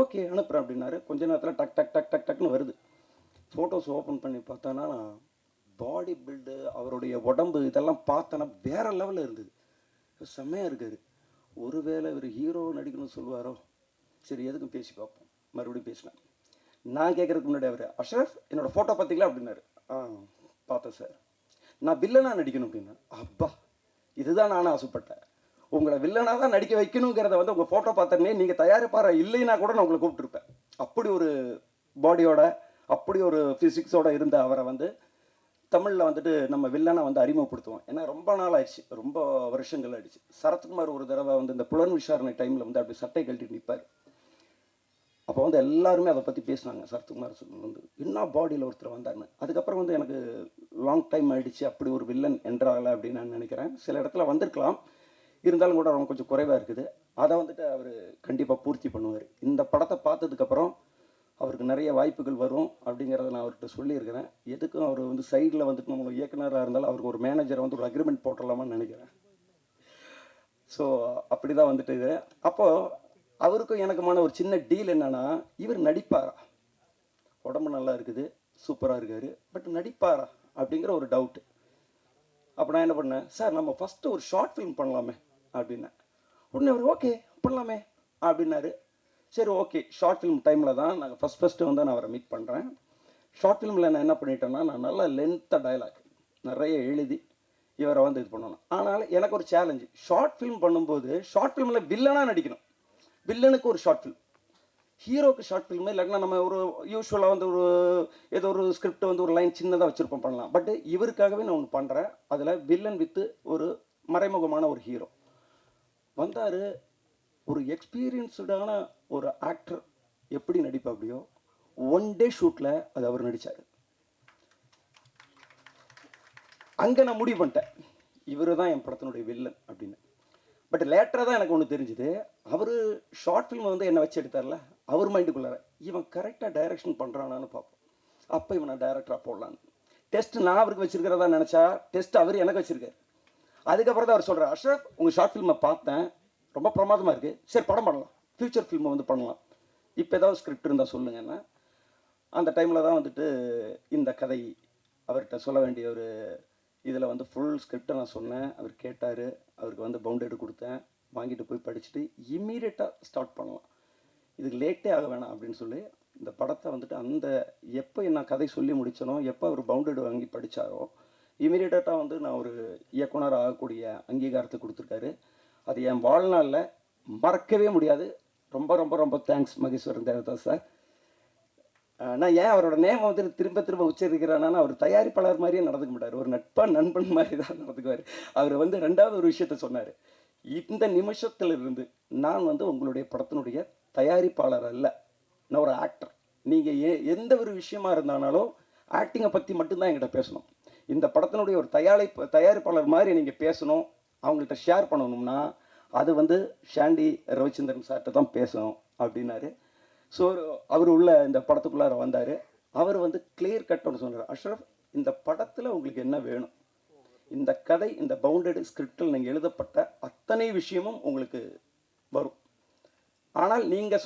ஓகே அனுப்புகிறேன் அப்படின்னாரு. கொஞ்ச நேரத்தில் டக் டக் டக் டக் டக்னு வருது. ஃபோட்டோஸ் ஓப்பன் பண்ணி பார்த்தானா, பாடி பில்டு, அவருடைய உடம்பு இதெல்லாம் பார்த்தோன்னா வேறு லெவலில் இருந்தது. செம்மையாக இருக்காரு. ஒருவேளை இவர் ஹீரோ நடிக்கணும்னு சொல்லுவாரோ. சரி எதுக்கும் பேசி பார்ப்போம். மறுபடியும் பேசினேன். நான் கேட்குறதுக்கு முன்னாடி அவர், அஷ்ரஃப் என்னோடய ஃபோட்டோ பார்த்தீங்களா அப்படின்னாரு. பார்த்தேன் சார். நான் வில்லனாக நடிக்கணும் அப்படின்னா. அப்பா, இதுதான் நானும் ஆசைப்பட்டேன். உங்களை வில்லனாக தான் நடிக்க வைக்கணுங்கிறத வந்து உங்கள் ஃபோட்டோ பார்த்தோன்னே நீங்கள் தயாரிப்பார இல்லைன்னா கூட நான் உங்களை கூப்பிட்டுருப்பேன். அப்படி ஒரு பாடியோட, அப்படி ஒரு ஃபிசிக்ஸோட இருந்த அவரை வந்து தமிழில் வந்துட்டு நம்ம வில்லனை வந்து அறிமுகப்படுத்துவோம். ஏன்னா ரொம்ப நாள் ஆயிடுச்சு, ரொம்ப வருஷங்கள் ஆயிடுச்சு. சரத்குமார் ஒரு தடவை வந்து இந்த புலன் விசாரணை டைமில் வந்து அப்படி சட்டை கழட்டி நிற்பார். அப்போ வந்து எல்லாருமே அதை பற்றி பேசினாங்க. சரத்குமார் வந்து என்ன பாடியில் ஒருத்தர் வந்தாருன்னு. அதுக்கப்புறம் வந்து எனக்கு லாங் டைம் ஆகிடுச்சு அப்படி ஒரு வில்லன் என்றால அப்படின்னு நான் நினைக்கிறேன். சில இடத்துல வந்திருக்கலாம், இருந்தாலும் கூட அவங்க கொஞ்சம் குறைவாக இருக்குது. அதை வந்துட்டு அவர் கண்டிப்பாக பூர்த்தி பண்ணுவார். இந்த படத்தை பார்த்ததுக்கப்புறம் அவருக்கு நிறைய வாய்ப்புகள் வரும் அப்படிங்கிறத நான் அவர்கிட்ட சொல்லியிருக்கிறேன். எதுக்கும் அவர் வந்து சைடில் வந்துட்டு நம்ம இயக்குனராக இருந்தாலும் அவருக்கு ஒரு மேனேஜரை வந்து ஒரு அக்ரிமெண்ட் போட்டுடலாமான்னு நினைக்கிறேன். ஸோ அப்படி தான் வந்துட்டு இது. அப்போது அவருக்கும் எனக்குமான ஒரு சின்ன டீல் என்னன்னா, இவர் நடிப்பாரா, உடம்பு நல்லா இருக்குது, சூப்பராக இருக்கார், பட் நடிப்பாரா அப்படிங்கிற ஒரு டவுட்டு. அப்போ நான் என்ன பண்ணேன், சார் நம்ம ஃபஸ்ட்டு ஒரு ஷார்ட் ஃபிலிம் பண்ணலாமே அப்படின்னேன். உடனே அவர் ஓகே பண்ணலாமே அப்படின்னாரு. சரி ஓகே, ஷார்ட் ஃபிலிம் டைமில் தான் நாங்கள் ஃபஸ்ட்டு வந்து நான் அவரை மீட் பண்ணுறேன். ஷார்ட் ஃபிலிமில் நான் என்ன பண்ணிட்டேன்னா, நான் நல்லா லென்த்தாக டயலாக் நிறைய எழுதி இவரை வந்து இது பண்ணணும். ஆனால் எனக்கு ஒரு சேலஞ்சு, ஷார்ட் ஃபிலிம் பண்ணும்போது ஷார்ட் ஃபிலிமில் வில்லனாக நடிக்கணும். வில்லனுக்கு ஒரு ஷார்ட் ஃபிலிம், ஹீரோக்கு ஷார்ட் ஃபிலிமு. இல்லைன்னா நம்ம ஒரு யூஸ்வலாக வந்து ஒரு ஏதோ ஒரு ஸ்கிரிப்ட் வந்து ஒரு லைன் சின்னதாக வச்சுருப்போம், பண்ணலாம். பட் இவருக்காகவே நான் ஒன்று பண்ணுறேன். அதில் வில்லன் வித்து ஒரு மறைமுகமான ஒரு ஹீரோ வந்தார். ஒரு எக்ஸ்பீரியன்ஸ்டான ஒரு ஆக்டர் எப்படி நடிப்பா அப்படியோ, ஒன் டே ஷூட்டில் அது அவர் நடித்தார். அங்கே நான் முடிவு பண்ணிட்டேன், இவர் தான் என் படத்தினுடைய வில்லன் அப்படின்னு. பட் லேட்டராக தான் எனக்கு ஒன்று தெரிஞ்சுது, அவர் ஷார்ட் ஃபிலிம் வந்து என்னை வச்சு எடுத்தார்ல, அவர் மைண்டுக்குள்ளார இவன் கரெக்டாக டைரக்ஷன் பண்ணுறானான்னு பார்ப்போம். அப்போ இவன் நான் டைரக்டராக போடலான்னு டெஸ்ட் நான் அவருக்கு வச்சுருக்கிறதா நினச்சா, டெஸ்ட் அவர் எனக்கு வச்சுருக்காரு. அதுக்கப்புறம் தான் அவர் சொல்கிறார், அஷ்ரஃப் உங்கள் ஷார்ட் ஃபிலிமை பார்த்தேன், ரொம்ப பிரமாதமாக இருக்குது, சரி படம் பண்ணலாம், ஃப்யூச்சர் ஃபில்மை வந்து பண்ணலாம், இப்போ ஏதாவது ஸ்கிரிப்ட் இருந்தால் சொல்லுங்கன்னா. அந்த டைமில் தான் வந்துட்டு இந்த கதை அவர்கிட்ட சொல்ல வேண்டிய ஒரு இதில் வந்து ஃபுல் ஸ்கிரிப்டை நான் சொன்னேன். அவர் கேட்டார், அவருக்கு வந்து பவுண்டேடு கொடுத்தேன், வாங்கிட்டு போய் படிச்சுட்டு இம்மீடியட்டாக ஸ்டார்ட் பண்ணலாம், இதுக்கு லேட்டே ஆக வேணாம் அப்படின்னு சொல்லி இந்த படத்தை வந்துட்டு அந்த எப்போ நான் கதை சொல்லி முடித்தனோ, எப்போ அவர் பவுண்டேடு வாங்கி படித்தாரோ, இம்மீடியட்டாக வந்து நான் ஒரு இயக்குனர் ஆகக்கூடிய அங்கீகாரத்தை கொடுத்துருக்காரு. அது என் வாழ்நாளில் மறக்கவே முடியாது. ரொம்ப ரொம்ப ரொம்ப தேங்க்ஸ் மகேஸ்வரன் தேவதாஸ் சார். நான் ஏன் அவரோட நேம் வந்து திரும்ப திரும்ப உச்சரிக்கிறேன்னா, அவர் தயாரிப்பாளர் மாதிரியே நடந்துக்க மாட்டார், ஒரு நட்பாக நண்பன் மாதிரி தான் நடந்துக்குவார். அவர் வந்து ரெண்டாவது ஒரு விஷயத்த சொன்னார், இந்த நிமிஷத்திலிருந்து நான் வந்து உங்களுடைய படத்தினுடைய தயாரிப்பாளர் அல்ல, நான் ஒரு ஆக்டர். நீங்கள் எந்த ஒரு விஷயமா இருந்தாலும் ஆக்டிங்கை பற்றி மட்டும்தான் என்கிட்ட பேசணும். இந்த படத்தினுடைய ஒரு தயாரிப்பாளர் மாதிரி நீங்கள் பேசணும், அவங்கள்ட்ட ஷேர் பண்ணணும்னா அது வந்து ஷாண்டி ரவிச்சந்திரன் சார்கிட்ட தான் பேசணும் அப்படின்னாரு. ஸோ அவர் உள்ள இந்த படத்துக்குள்ளார வந்தார். அவர் வந்து கிளியர் கட் ஒன்று சொன்னார், அஷ்ரஃப் இந்த படத்தில் உங்களுக்கு என்ன வேணும், இந்த கதை இந்த பவுண்டட் ஸ்கிரிப்டில் நீங்கள் எழுதப்பட்ட அத்தனை விஷயமும் உங்களுக்கு வரும், ஆனால் நீங்கள்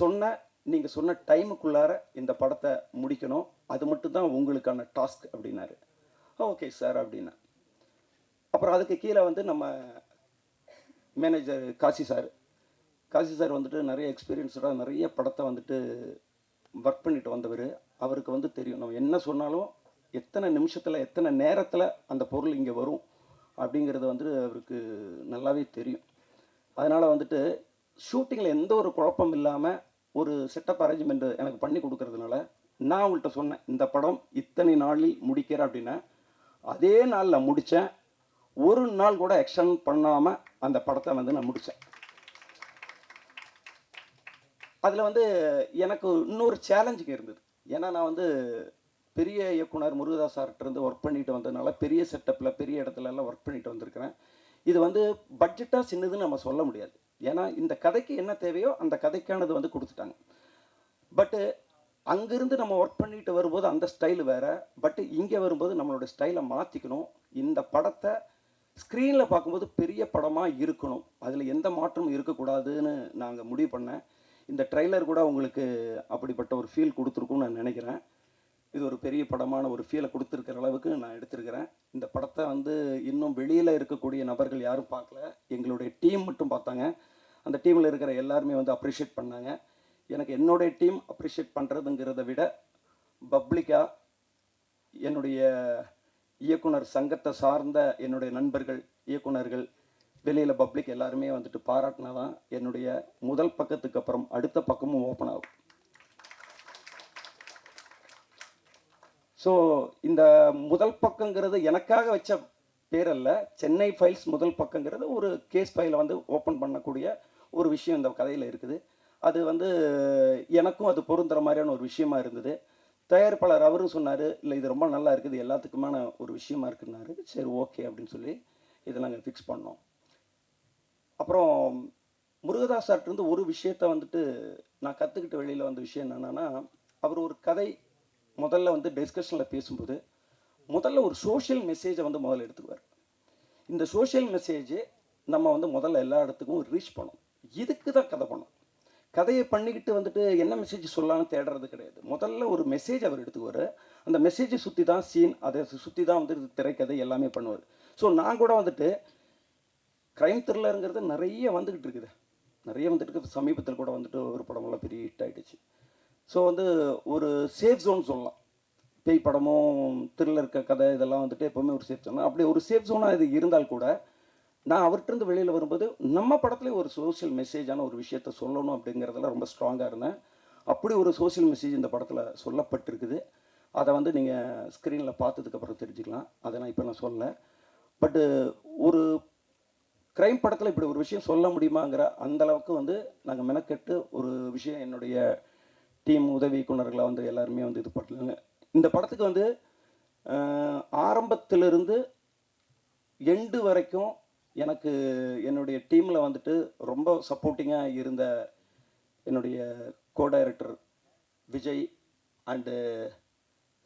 சொன்ன டைமுக்குள்ளார இந்த படத்தை முடிக்கணும், அது மட்டும்தான் உங்களுக்கான டாஸ்க் அப்படின்னாரு. ஓகே சார் அப்படின்னா. அப்புறம் அதுக்கு கீழே வந்து நம்ம மேனேஜர் காசி சார் வந்துட்டு நிறைய எக்ஸ்பீரியன்ஸோட நிறைய படத்தை வந்துட்டு ஒர்க் பண்ணிட்டு வந்தவர். அவருக்கு வந்து தெரியும் நம்ம என்ன சொன்னாலும் எத்தனை நிமிஷத்தில் எத்தனை நேரத்தில் அந்த பொருள் இங்கே வரும் அப்படிங்கிறது வந்து அவருக்கு நல்லாவே தெரியும். அதனால் வந்துட்டு ஷூட்டிங்கில் எந்த ஒரு குழப்பம் இல்லாமல் ஒரு செட்டப் அரேஞ்ச்மெண்ட் எனக்கு பண்ணி கொடுக்கறதுனால நான் அவங்கள்ட்ட சொன்னேன், இந்த படம் இத்தனை நாளில் முடிக்கிறேன் அப்படின்னா அதே நாளில் முடித்தேன். ஒரு நாள் கூட எக்ஸ்டெண்ட் பண்ணாமல் அந்த படத்தை வந்து நான் முடித்தேன். அதில் வந்து எனக்கு இன்னொரு சேலஞ்சுங்க இருந்தது. ஏன்னா நான் வந்து பெரிய இயக்குனர் முருகதாஸ் சார்கிட்ட இருந்து ஒர்க் பண்ணிட்டு வந்ததுனால பெரிய செட்டப்பில் பெரிய இடத்துல எல்லாம் ஒர்க் பண்ணிட்டு வந்திருக்கிறேன். இது வந்து பட்ஜெட்டாக சின்னதுன்னு நம்ம சொல்ல முடியாது. ஏன்னா இந்த கதைக்கு என்ன தேவையோ அந்த கதைக்கானது வந்து கொடுத்துட்டாங்க. பட்டு அங்கேருந்து நம்ம ஒர்க் பண்ணிட்டு வரும்போது அந்த ஸ்டைல் வேறு, பட்டு இங்கே வரும்போது நம்மளோட ஸ்டைலை மாற்றிக்கணும். இந்த படத்தை ஸ்க்ரீனில் பார்க்கும்போது பெரிய படமாக இருக்கணும், அதில் எந்த மாற்றமும் இருக்கக்கூடாதுன்னு நாங்கள் முடிவு பண்ணேன். இந்த ட்ரெய்லர் கூட உங்களுக்கு அப்படிப்பட்ட ஒரு ஃபீல் கொடுத்துருக்குன்னு நான் நினைக்கிறேன். இது ஒரு பெரிய படமான ஒரு ஃபீலை கொடுத்துருக்கிற அளவுக்கு நான் எடுத்திருக்கிறேன். இந்த படத்தை வந்து இன்னும் வெளியில் இருக்கக்கூடிய நபர்கள் யாரும் பார்க்கல, எங்களுடைய டீம் மட்டும் பார்த்தாங்க. அந்த டீமில் இருக்கிற எல்லாருமே வந்து அப்ரிஷியேட் பண்ணாங்க. எனக்கு என்னுடைய டீம் அப்ரிஷியேட் பண்ணுறதுங்கிறத விட பப்ளிக்காக என்னுடைய இயக்குனர் சங்கத்தை சார்ந்த என்னுடைய நண்பர்கள் இயக்குனர்கள் வெளியில் பப்ளிக் எல்லாருமே வந்துட்டு பாராட்டினா தான் என்னுடைய முதல் பக்கத்துக்கு அப்புறம் அடுத்த பக்கமும் ஓப்பன் ஆகும். ஸோ இந்த முதல் பக்கங்கிறது எனக்காக வச்ச பேரல்ல, சென்னை ஃபைல்ஸ் முதல் பக்கங்கிறது ஒரு கேஸ் ஃபைலை வந்து ஓப்பன் பண்ணக்கூடிய ஒரு விஷயம் இந்த கதையில் இருக்குது. அது வந்து எனக்கும் அது பொருந்துற மாதிரியான ஒரு விஷயமா இருந்தது. தயாரிப்பாளர் அவரும் சொன்னார், இல்லை இது ரொம்ப நல்லா இருக்குது, எல்லாத்துக்குமான ஒரு விஷயமா இருக்குன்னாரு. சரி ஓகே அப்படின்னு சொல்லி இதை நாங்கள் ஃபிக்ஸ் பண்ணோம். அப்புறம் முருகதாஸ் சார்ட்டிருந்து ஒரு விஷயத்தை வந்துட்டு நான் கற்றுக்கிட்ட வெளியில் வந்த விஷயம் என்னென்னா, அவர் ஒரு கதை முதல்ல வந்து டிஸ்கஷனில் பேசும்போது முதல்ல ஒரு சோஷியல் மெசேஜை வந்து முதல்ல எடுத்துக்குவார். இந்த சோஷியல் மெசேஜ் நம்ம வந்து முதல்ல எல்லா இடத்துக்கும் ரீச் பண்ணணும். இதுக்கு தான் கதை பண்ணணும். கதையை பண்ணிக்கிட்டு வந்துட்டு என்ன மெசேஜ் சொல்லலாம்னு தேடுறது கிடையாது. முதல்ல ஒரு மெசேஜ் அவர் எடுத்துக்குவார். அந்த மெசேஜை சுற்றி தான் சீன், அதை சுற்றி தான் வந்து திரைக்கதை எல்லாமே பண்ணுவார். ஸோ நான் கூட வந்துட்டு க்ரைம் த்ரில்லருங்கிறது நிறைய வந்துக்கிட்டு இருக்குது, நிறைய வந்துட்டு இருக்குது. சமீபத்தில் கூட வந்துட்டு ஒரு படமெல்லாம் பெரிய ஹிட் ஆகிடுச்சு. ஸோ வந்து ஒரு சேஃப் ஜோன் சொல்லலாம். பேய் படமும் த்ரில்லர் கதை இதெல்லாம் வந்துட்டு எப்போவுமே ஒரு சேஃப் ஜோன். அப்படி ஒரு சேஃப் ஜோனாக இது இருந்தால் கூட நான் அவர்கிட்டருந்து வெளியில் வரும்போது நம்ம படத்துலேயே ஒரு சோஷியல் மெசேஜான ஒரு விஷயத்த சொல்லணும் அப்படிங்கிறதுல ரொம்ப ஸ்ட்ராங்காக இருந்தேன். அப்படி ஒரு சோஷியல் மெசேஜ் இந்த படத்தில் சொல்லப்பட்டிருக்குது. அதை வந்து நீங்கள் ஸ்க்ரீனில் பார்த்ததுக்கப்புறம் தெரிஞ்சுக்கலாம். அதை நான் இப்போ நான் சொல்லலை. பட்டு ஒரு க்ரைம் படத்தில் இப்படி ஒரு விஷயம் சொல்ல முடியுமாங்கிற அந்தளவுக்கு வந்து நாங்கள் மெனக்கெட்டு ஒரு விஷயம் என்னுடைய டீம் உதவி இயக்குனர்களை வந்து எல்லாருமே வந்து இது பண்ணாங்க. இந்த படத்துக்கு வந்து ஆரம்பத்திலிருந்து எண்டு வரைக்கும் எனக்கு என்னுடைய டீமில் வந்துட்டு ரொம்ப சப்போர்ட்டிங்காக இருந்த என்னுடைய co director Vijay and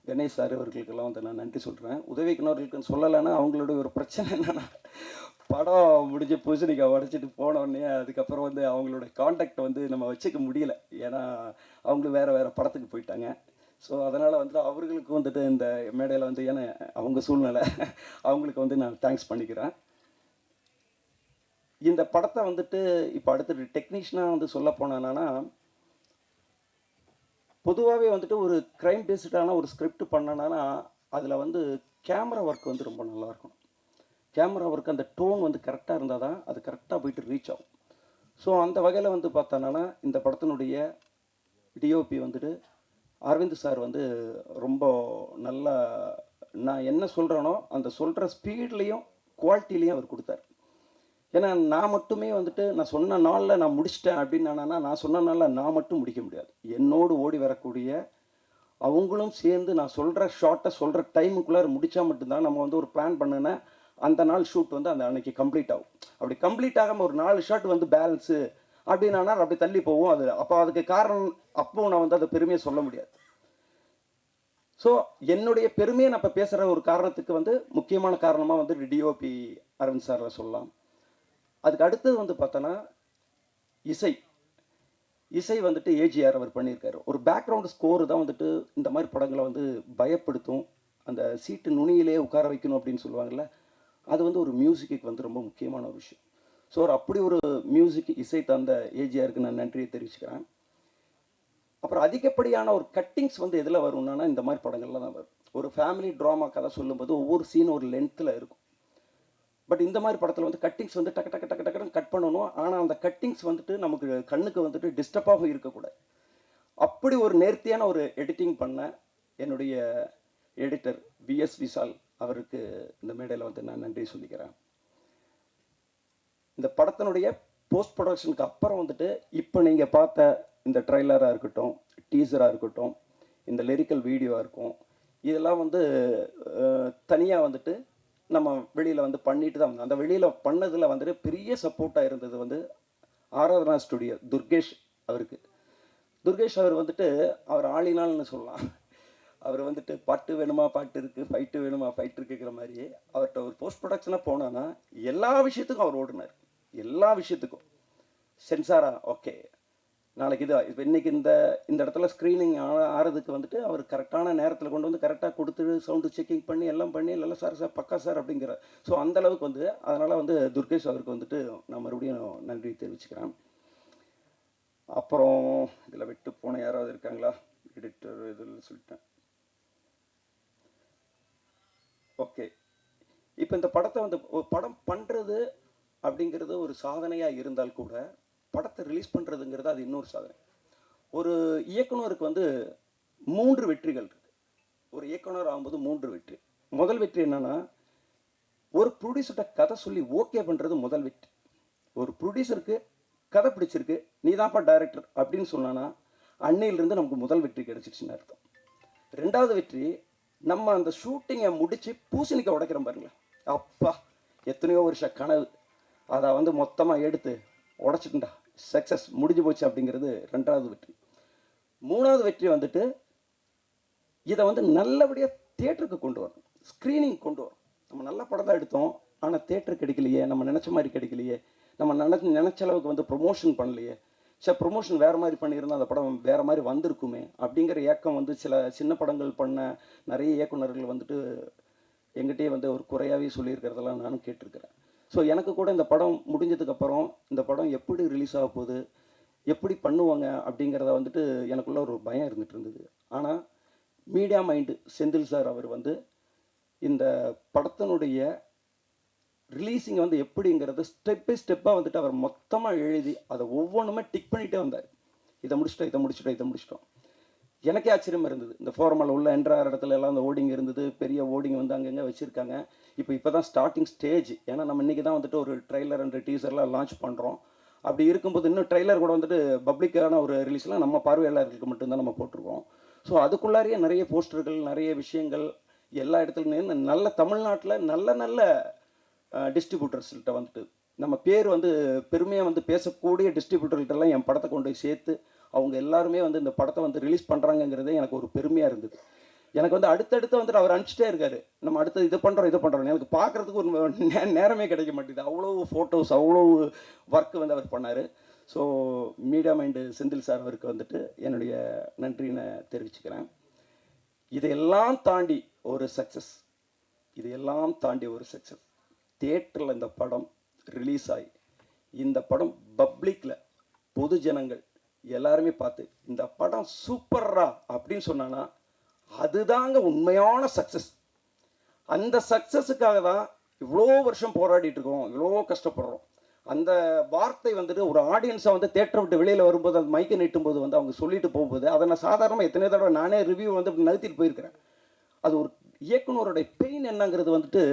Ganesh sir அவர்களுக்கெல்லாம் வந்து நான் நன்றி சொல்கிறேன். உதவி இயக்குனர்களுக்குன்னு சொல்லலைன்னா அவங்களுடைய ஒரு பிரச்சனை என்னென்னா, படம் முடிஞ்ச பூசணிக்காய் உடச்சிட்டு போனோடனே அதுக்கப்புறம் வந்து அவங்களோட காண்டாக்ட் வந்து நம்ம வச்சுக்க முடியல. ஏன்னா அவங்களும் வேறு வேறு படத்துக்கு போயிட்டாங்க. ஸோ அதனால் வந்துட்டு அவர்களுக்கு வந்துட்டு இந்த மேடையில் வந்து ஏன்னா அவங்க சூழ்நிலை அவங்களுக்கு வந்து நான் தேங்க்ஸ் பண்ணிக்கிறேன். இந்த படத்தை வந்துட்டு இப்போ அடுத்தது டெக்னீஷியனாக வந்து சொல்ல போனேன்னா, பொதுவாகவே வந்துட்டு ஒரு க்ரைம் பேஸ்டான ஒரு ஸ்கிரிப்ட் பண்ணனா அதில் வந்து கேமரா ஒர்க் வந்து ரொம்ப நல்லா இருக்கணும். கேமரா ஒர்க் அந்த டோன் வந்து கரெக்டாக இருந்தால் தான் அது கரெக்டாக போயிட்டு ரீச் ஆகும். ஸோ அந்த வகையில் வந்து பார்த்தோன்னா இந்த படத்தினுடைய டிஓபி வந்துட்டு அரவிந்த் சார் வந்து ரொம்ப நல்லா, நான் என்ன சொல்கிறேனோ அந்த சொல்கிற ஸ்பீட்லேயும் குவாலிட்டிலையும் அவர் கொடுத்தார். ஏன்னா நான் மட்டுமே வந்துட்டு நான் சொன்ன நாளில் நான் முடிச்சிட்டேன் அப்படின்னு நான் சொன்ன நாளில் நான் மட்டும் முடிக்க முடியாது. என்னோடு ஓடி வரக்கூடிய அவங்களும் சேர்ந்து நான் சொல்கிற ஷார்ட்டை சொல்கிற டைமுக்குள்ளே முடித்தா மட்டும்தான் நம்ம வந்து ஒரு பிளான் பண்ணுன்னா அந்த நாள் ஷூட் வந்து அந்த அன்னைக்கு கம்ப்ளீட் ஆகும். அப்படி கம்ப்ளீட் ஆகாமல் ஒரு 4 ஷாட் வந்து பேலன்ஸு அப்படின்னா அப்படி தள்ளி போகும். அது அப்போ அதுக்கு காரணம் அப்போ நான் வந்து அதை பெருமையை சொல்ல முடியாது. ஸோ என்னுடைய பெருமையை நான் இப்போ பேசுகிற ஒரு காரணத்துக்கு வந்து முக்கியமான காரணமாக வந்து டிஓபி அரவிந்த் சாரை சொல்லலாம். அதுக்கு அடுத்தது வந்து பார்த்தோன்னா இசை வந்துட்டு ஏஜிஆர் அவர் பண்ணியிருக்காரு. ஒரு பேக்ரவுண்டு ஸ்கோரு தான் வந்துட்டு இந்த மாதிரி படங்களை வந்து பயப்படுத்தும், அந்த சீட்டு நுனியிலே உட்கார வைக்கணும் அப்படின்னு சொல்லுவாங்கள்ல, அது வந்து ஒரு மியூசிக்கு வந்து ரொம்ப முக்கியமான ஒரு விஷயம். ஸோ அப்படி ஒரு மியூசிக் இசை தந்த ஏஜிஆருக்கு நான் நன்றியை தெரிவிச்சுக்கிறேன். அப்புறம் அதிகப்படியான ஒரு கட்டிங்ஸ் வந்து எதில் வரும்னா இந்த மாதிரி படங்கள்லாம் தான் வரும். ஒரு ஃபேமிலி ட்ராமா கதை சொல்லும்போது ஒவ்வொரு சீன் ஒரு லென்த்தில் இருக்கும். பட் இந்த மாதிரி படத்தில் வந்து கட்டிங்ஸ் வந்து டக்கு டக்கு டக்கு டக்குன்னு கட் பண்ணணும். ஆனால் அந்த கட்டிங்ஸ் வந்துட்டு நமக்கு கண்ணுக்கு வந்துட்டு டிஸ்டர்பாகவும் இருக்கக்கூடாது. அப்படி ஒரு நேர்த்தியான ஒரு எடிட்டிங் பண்ண என்னுடைய எடிட்டர் விஎஸ் விசால் அவருக்கு இந்த மேடையில் வந்து நான் நன்றி சொல்லிக்கிறேன். இந்த படத்தினுடைய போஸ்ட் ப்ரொடக்ஷனுக்கு அப்புறம் வந்துட்டு இப்போ நீங்கள் பார்த்த இந்த ட்ரைலராக இருக்கட்டும், டீசராக இருக்கட்டும், இந்த லிரிக்கல் வீடியோவாக இருக்கும், இதெல்லாம் வந்து தனியாக வந்துட்டு நம்ம வெளியில் வந்து பண்ணிட்டு தான் வந்தோம். அந்த வெளியில் பண்ணதில் வந்துட்டு பெரிய சப்போர்ட்டாக இருந்தது வந்து ஆராதனா ஸ்டுடியோ துர்கேஷ் அவருக்கு. துர்கேஷ் அவர் வந்துட்டு அவர் ஆளினால்னு சொல்லலாம். அவர் வந்துட்டு பாட்டு வேணுமா பாட்டு இருக்குது, ஃபைட்டு வேணுமா ஃபைட் இருக்குங்கிற மாதிரி அவர்கிட்ட ஒரு போஸ்ட் ப்ரொடக்ஷனாக போனான்னா எல்லா விஷயத்துக்கும் அவர் ஓடுனார். எல்லா விஷயத்துக்கும் சென்சாரா ஓகே, நாளைக்கு இது இப்போ இன்றைக்கி இந்த இடத்துல ஸ்க்ரீனிங் ஆறதுக்கு வந்துட்டு அவர் கரெக்டான நேரத்தில் கொண்டு வந்து கரெக்டாக கொடுத்துட்டு சவுண்டு செக்கிங் பண்ணி எல்லாம் பண்ணி இல்லை சார் சார் பக்கா சார் அப்படிங்கிற. ஸோ அந்தளவுக்கு வந்து அதனால் வந்து துர்கேஷ் அவருக்கு வந்துட்டு நான் மறுபடியும் நன்றி தெரிவிச்சுக்கிறேன். அப்புறம் இதில் விட்டு போன யாராவது இருக்காங்களா? எடிட்டர் இதில் சொல்லிட்டேன். ஓகே, இப்போ இந்த படத்தை வந்து படம் பண்ணுறது அப்படிங்கிறது ஒரு சாதனையாக இருந்தால் கூட படத்தை ரிலீஸ் பண்ணுறதுங்கிறது அது இன்னொரு சாதனை. ஒரு இயக்குனருக்கு வந்து 3 வெற்றிகள் இருக்குது. ஒரு இயக்குனர் ஆகும்போது 3 வெற்றி. முதல் வெற்றி என்னென்னா, ஒரு ப்ரொடியூசர்கிட்ட கதை சொல்லி ஓகே பண்ணுறது முதல் வெற்றி. ஒரு ப்ரொடியூசருக்கு கதை பிடிச்சிருக்கு, நீ தான்ப்பா டைரக்டர் அப்படின்னு சொன்னான்னா அன்னையிலிருந்து நமக்கு முதல் வெற்றி கிடைச்சிடுச்சுன்னு அர்த்தம். 2வது வெற்றி, நம்ம அந்த ஷூட்டிங்கை முடித்து பூசணிக்காய் உடைக்கிறோம் பாருங்களேன், அப்பா எத்தனையோ வருஷ கனவு அதை வந்து மொத்தமாக எடுத்து உடச்சிட்டுண்டா, சக்ஸஸ் முடிஞ்சு போச்சு அப்படிங்கிறது 2வது வெற்றி. 3வது வெற்றி வந்துட்டு இதை வந்து நல்லபடியாக தியேட்டருக்கு கொண்டு வரணும், ஸ்க்ரீனிங் கொண்டு வரணும். நம்ம நல்ல படம் தான் எடுத்தோம், ஆனால் தியேட்டர் கிடைக்கலையே, நம்ம நினச்ச மாதிரி கிடைக்கலையே, நம்ம நினச்ச அளவுக்கு வந்து ப்ரொமோஷன் பண்ணலையே, சார் ப்ரொமோஷன் வேறு மாதிரி பண்ணியிருந்தால் அந்த படம் வேறு மாதிரி வந்திருக்குமே அப்படிங்கிற ஏக்கம் வந்து சில சின்ன படங்கள் பண்ண நிறைய இயக்குநர்கள் வந்துட்டு எங்கிட்டே வந்து ஒரு குறையாகவே சொல்லியிருக்கிறதெல்லாம் நானும் கேட்டிருக்கிறேன். ஸோ எனக்கு கூட இந்த படம் முடிஞ்சதுக்கப்புறம் இந்த படம் எப்படி ரிலீஸ் ஆக போகுது, எப்படி பண்ணுவாங்க அப்படிங்கிறத வந்துட்டு எனக்குள்ள ஒரு பயம் இருந்துகிட்டு இருந்தது. ஆனால் மீடியா மைண்டு செந்தில் சார் அவர் வந்து இந்த படத்தினுடைய ரிலீஸிங் வந்து எப்படிங்கிறது ஸ்டெப் பை ஸ்டெப்பாக வந்துட்டு அவர் மொத்தமாக எழுதி அதை ஒவ்வொன்றுமே டிக் பண்ணிகிட்டே வந்தார். இதை முடிச்சிட்டோம், இதை முடிச்சிட்டோம், இதை முடிச்சிட்டோம். எனக்கே ஆச்சரியமாக இருந்தது. இந்த ஃபார்மல் உள்ள என்ட்ராகிற இடத்துல எல்லாம் அந்த ஓடிங் இருந்தது, பெரிய ஓடிங் வந்து அங்கங்கே வச்சுருக்காங்க. இப்போ தான் ஸ்டார்டிங் ஸ்டேஜ். ஏன்னா நம்ம இன்றைக்கி தான் வந்துட்டு ஒரு ட்ரெய்லர் அண்ட் டீசர்லாம் லான்ச் பண்ணுறோம். அப்படி இருக்கும்போது இன்னும் ட்ரெய்லர் கூட வந்துட்டு பப்ளிக்கான ஒரு ரிலீஸ்லாம் நம்ம பார்வையாளர்களுக்கு மட்டும்தான் நம்ம போட்டிருக்கோம். ஸோ அதுக்குள்ளாரியே நிறைய போஸ்டர்கள், நிறைய விஷயங்கள் எல்லா இடத்துலையுமே நல்ல தமிழ்நாட்டில் நல்ல நல்ல டிஸ்ட்ரிபியூட்டர்ஸ்கிட்ட வந்துட்டு நம்ம பேர் வந்து பெருமையாக வந்து பேசக்கூடிய டிஸ்ட்ரிபியூட்டர்கிட்டலாம் என் படத்தை கொண்டு போய் சேர்த்து அவங்க எல்லாருமே வந்து இந்த படத்தை வந்து ரிலீஸ் பண்ணுறாங்கங்கிறதே எனக்கு ஒரு பெருமையாக இருந்தது. எனக்கு வந்து அடுத்தடுத்து வந்துட்டு அவர் அனுப்பிச்சிட்டே இருக்காரு, நம்ம அடுத்து இதை பண்ணுறோம் எனக்கு பார்க்குறதுக்கு ஒரு நேரமே கிடைக்க மாட்டேங்குது. அவ்வளோ ஃபோட்டோஸ், அவ்வளோ ஒர்க்கு வந்து அவர் பண்ணார். So media mind Senthil sir அவருக்கு வந்துட்டு என்னுடைய நன்றியை தெரிவிச்சுக்கிறேன். இதையெல்லாம் தாண்டி ஒரு சக்ஸஸ், இதையெல்லாம் தாண்டி ஒரு சக்ஸஸ். தியேட்டரில் இந்த படம் ரிலீஸ் ஆகி இந்த படம் பப்ளிக்கில் பொது ஜனங்கள் எல்லாருமே பார்த்து இந்த படம் சூப்பர்ரா அப்படின்னு சொன்னான்னா அதுதாங்க உண்மையான சக்ஸஸ். அந்த சக்ஸஸுக்காக தான் இவ்வளோ வருஷம் போராடிட்டு இருக்கோம், இவ்வளோ கஷ்டப்படுறோம். அந்த வார்த்தை வந்துட்டு ஒரு ஆடியன்ஸை வந்து தேட்டரை விட்டு வெளியில் வரும்போது அது மைக்கை நீட்டும்போது வந்து அவங்க சொல்லிட்டு போகும்போது அதை நான் சாதாரணமாக எத்தனை தடவை நானே ரிவ்யூ வந்து நகர்த்திட்டு போயிருக்கிறேன். அது ஒரு இயக்குனருடைய பெயின் என்னங்கிறது வந்துட்டு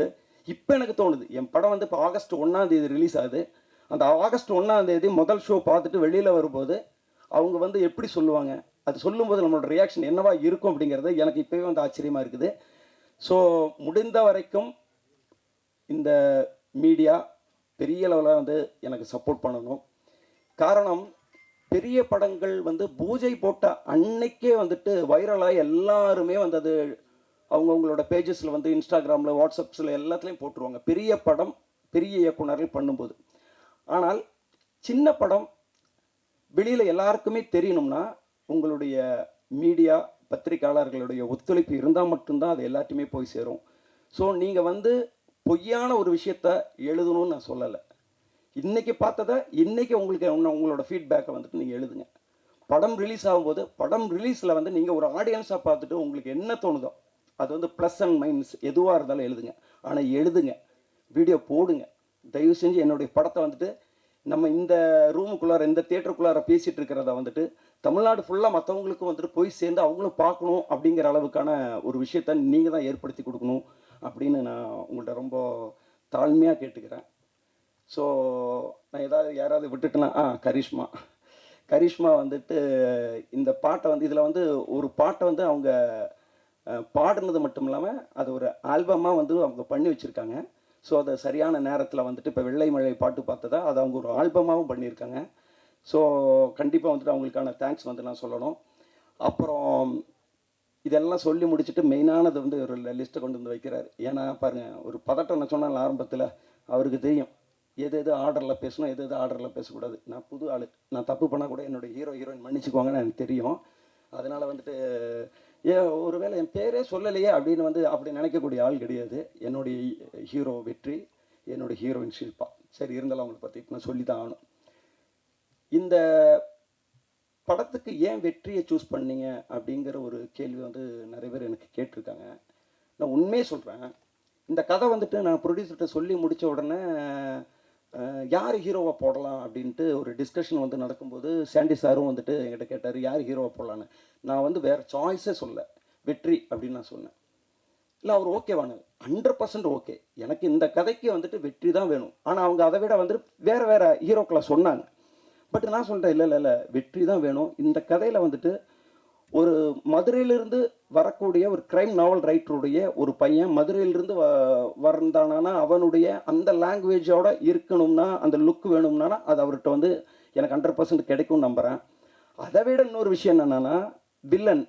இப்போ எனக்கு தோணுது. என் படம் வந்து இப்போ ஆகஸ்ட் 1ஆம் தேதி ரிலீஸ் ஆகுது. அந்த ஆகஸ்ட் 1ஆம் தேதி முதல் ஷோ பார்த்துட்டு வெளியில் வரும்போது அவங்க வந்து எப்படி சொல்லுவாங்க, அது சொல்லும்போது நம்மளோட ரியாக்ஷன் என்னவா இருக்கும் அப்படிங்கிறது எனக்கு இப்போவே வந்து ஆச்சரியமாக இருக்குது. ஸோ முடிந்த வரைக்கும் இந்த மீடியா பெரிய லெவலில் வந்து எனக்கு சப்போர்ட் பண்ணணும். காரணம், பெரிய படங்கள் வந்து பூஜை போட்ட அன்னைக்கே வந்துட்டு வைரலாக எல்லாருமே வந்து அது அவங்கவுங்களோட பேஜஸில் வந்து இன்ஸ்டாகிராமில், வாட்ஸ்அப்ஸில் எல்லாத்துலேயும் போட்டுருவாங்க பெரிய படம் பெரிய இயக்குனர்கள் பண்ணும்போது. ஆனால் சின்ன படம் வெளியில் எல்லாருக்குமே தெரியணும்னா உங்களுடைய மீடியா பத்திரிகையாளர்களுடைய ஒத்துழைப்பு இருந்தால் மட்டும்தான் அது எல்லாத்தையுமே போய் சேரும். ஸோ நீங்கள் வந்து பொய்யான ஒரு விஷயத்த எழுதணும்னு நான் சொல்லலை. இன்றைக்கி பார்த்ததை இன்றைக்கி உங்களுக்கு உங்களோட ஃபீட்பேக்கை வந்துட்டு நீங்கள் எழுதுங்க. படம் ரிலீஸ் ஆகும்போது படம் ரிலீஸில் வந்து நீங்கள் ஒரு ஆடியன்ஸாக பார்த்துட்டு உங்களுக்கு என்ன தோணுதோ அது வந்து ப்ளஸ் அண்ட் மைனஸ் எதுவாக இருந்தாலும் எழுதுங்க. ஆனால் எழுதுங்க, வீடியோ போடுங்க. தயவு செஞ்சு என்னுடைய படத்தை வந்துட்டு நம்ம இந்த ரூமுக்குள்ளார இந்த தியேட்டருக்குள்ளார பேசிகிட்டு இருக்கிறத வந்துட்டு தமிழ்நாடு ஃபுல்லாக மற்றவங்களுக்கும் வந்துட்டு போய் சேர்ந்து அவங்களும் பார்க்கணும் அப்படிங்கிற அளவுக்கான ஒரு விஷயத்த நீங்கள் தான் ஏற்படுத்தி கொடுக்கணும் அப்படின்னு நான் உங்கள்கிட்ட ரொம்ப தாழ்மையாக கேட்டுக்கிறேன். ஸோ நான் யாராவது விட்டுட்டேன்னா கரிஷ்மா வந்துட்டு இந்த பாட்டை வந்து இதில் வந்து ஒரு பாட்டை வந்து அவங்க பாடுனது மட்டும் இல்லாமல் அது ஒரு ஆல்பமாக வந்து அவங்க பண்ணி வச்சுருக்காங்க. ஸோ அதை சரியான நேரத்தில் வந்துட்டு இப்போ வெள்ளை மழை பாட்டு பார்த்ததா அதை அவங்க ஒரு ஆல்பமாகவும் பண்ணியிருக்காங்க. ஸோ கண்டிப்பாக வந்துட்டு அவங்களுக்கான தேங்க்ஸ் வந்து நான் சொல்லணும். அப்புறம் இதெல்லாம் சொல்லி முடிச்சுட்டு மெயினானது வந்து ஒரு லிஸ்ட்டை கொண்டு வந்து வைக்கிறார். ஏன்னா பாருங்கள், ஒரு பதட்டம் நான் சொன்னேன் ஆரம்பத்தில், அவருக்கு தெரியும் எது எது ஆர்டரில் பேசணும், எது எது ஆர்டரில் பேசக்கூடாது. நான் புது ஆள், நான் தப்பு பண்ணால் கூட என்னோடய ஹீரோயின் மன்னிச்சுக்குவாங்கன்னு எனக்கு தெரியும். அதனால் வந்துட்டு ஒருவேளை என் பேரே சொல்லலையே அப்படின்னு வந்து அப்படி நினைக்கக்கூடிய ஆள் கிடையாது. என்னுடைய ஹீரோ வெற்றி, என்னோடய ஹீரோயின் ஷில்பா. சரி, இருந்தாலும் அவங்களை பற்றி நான் சொல்லி தான் ஆகணும். இந்த படத்துக்கு ஏன் வெற்றியை சூஸ் பண்ணீங்க அப்படிங்கிற ஒரு கேள்வி வந்து நிறைய பேர் எனக்கு கேட்டிருக்காங்க. நான் உண்மையே சொல்கிறேன், இந்த கதை வந்துட்டு நான் ப்ரொடியூசர்கிட்ட சொல்லி முடித்த உடனே யார் ஹீரோவாக போடலாம் அப்படின்ட்டு ஒரு டிஸ்கஷன் வந்து நடக்கும்போது சாண்டி சாரும் வந்துட்டு என்கிட்ட கேட்டார் யார் ஹீரோவாக போடலான்னு. நான் வந்து வேறு சாய்ஸே சொல்ல, வெற்றி அப்படின்னு நான் சொன்னேன். இல்லை அவர் ஓகேவானு 100% ஓகே, எனக்கு இந்த கதைக்கு வந்துட்டு வெற்றி தான் வேணும். ஆனால் அவங்க அதை விட வந்துட்டு வேறு வேறு ஹீரோக்களை சொன்னாங்க. பட் நான் சொல்கிறேன் இல்லை வெற்றி தான் வேணும். இந்த கதையில் வந்துட்டு ஒரு மதுரையிலிருந்து வரக்கூடிய ஒரு க்ரைம் நாவல் ரைட்டருடைய ஒரு பையன் மதுரையிலிருந்து வந்தானா அவனுடைய அந்த லாங்குவேஜோட இருக்கணும்னா, அந்த லுக் வேணும்னா அது அவர்கிட்ட வந்து எனக்கு 100% கிடைக்கும்னு நம்புகிறேன். அதை விட இன்னொரு விஷயம் என்னென்னா, வில்லன்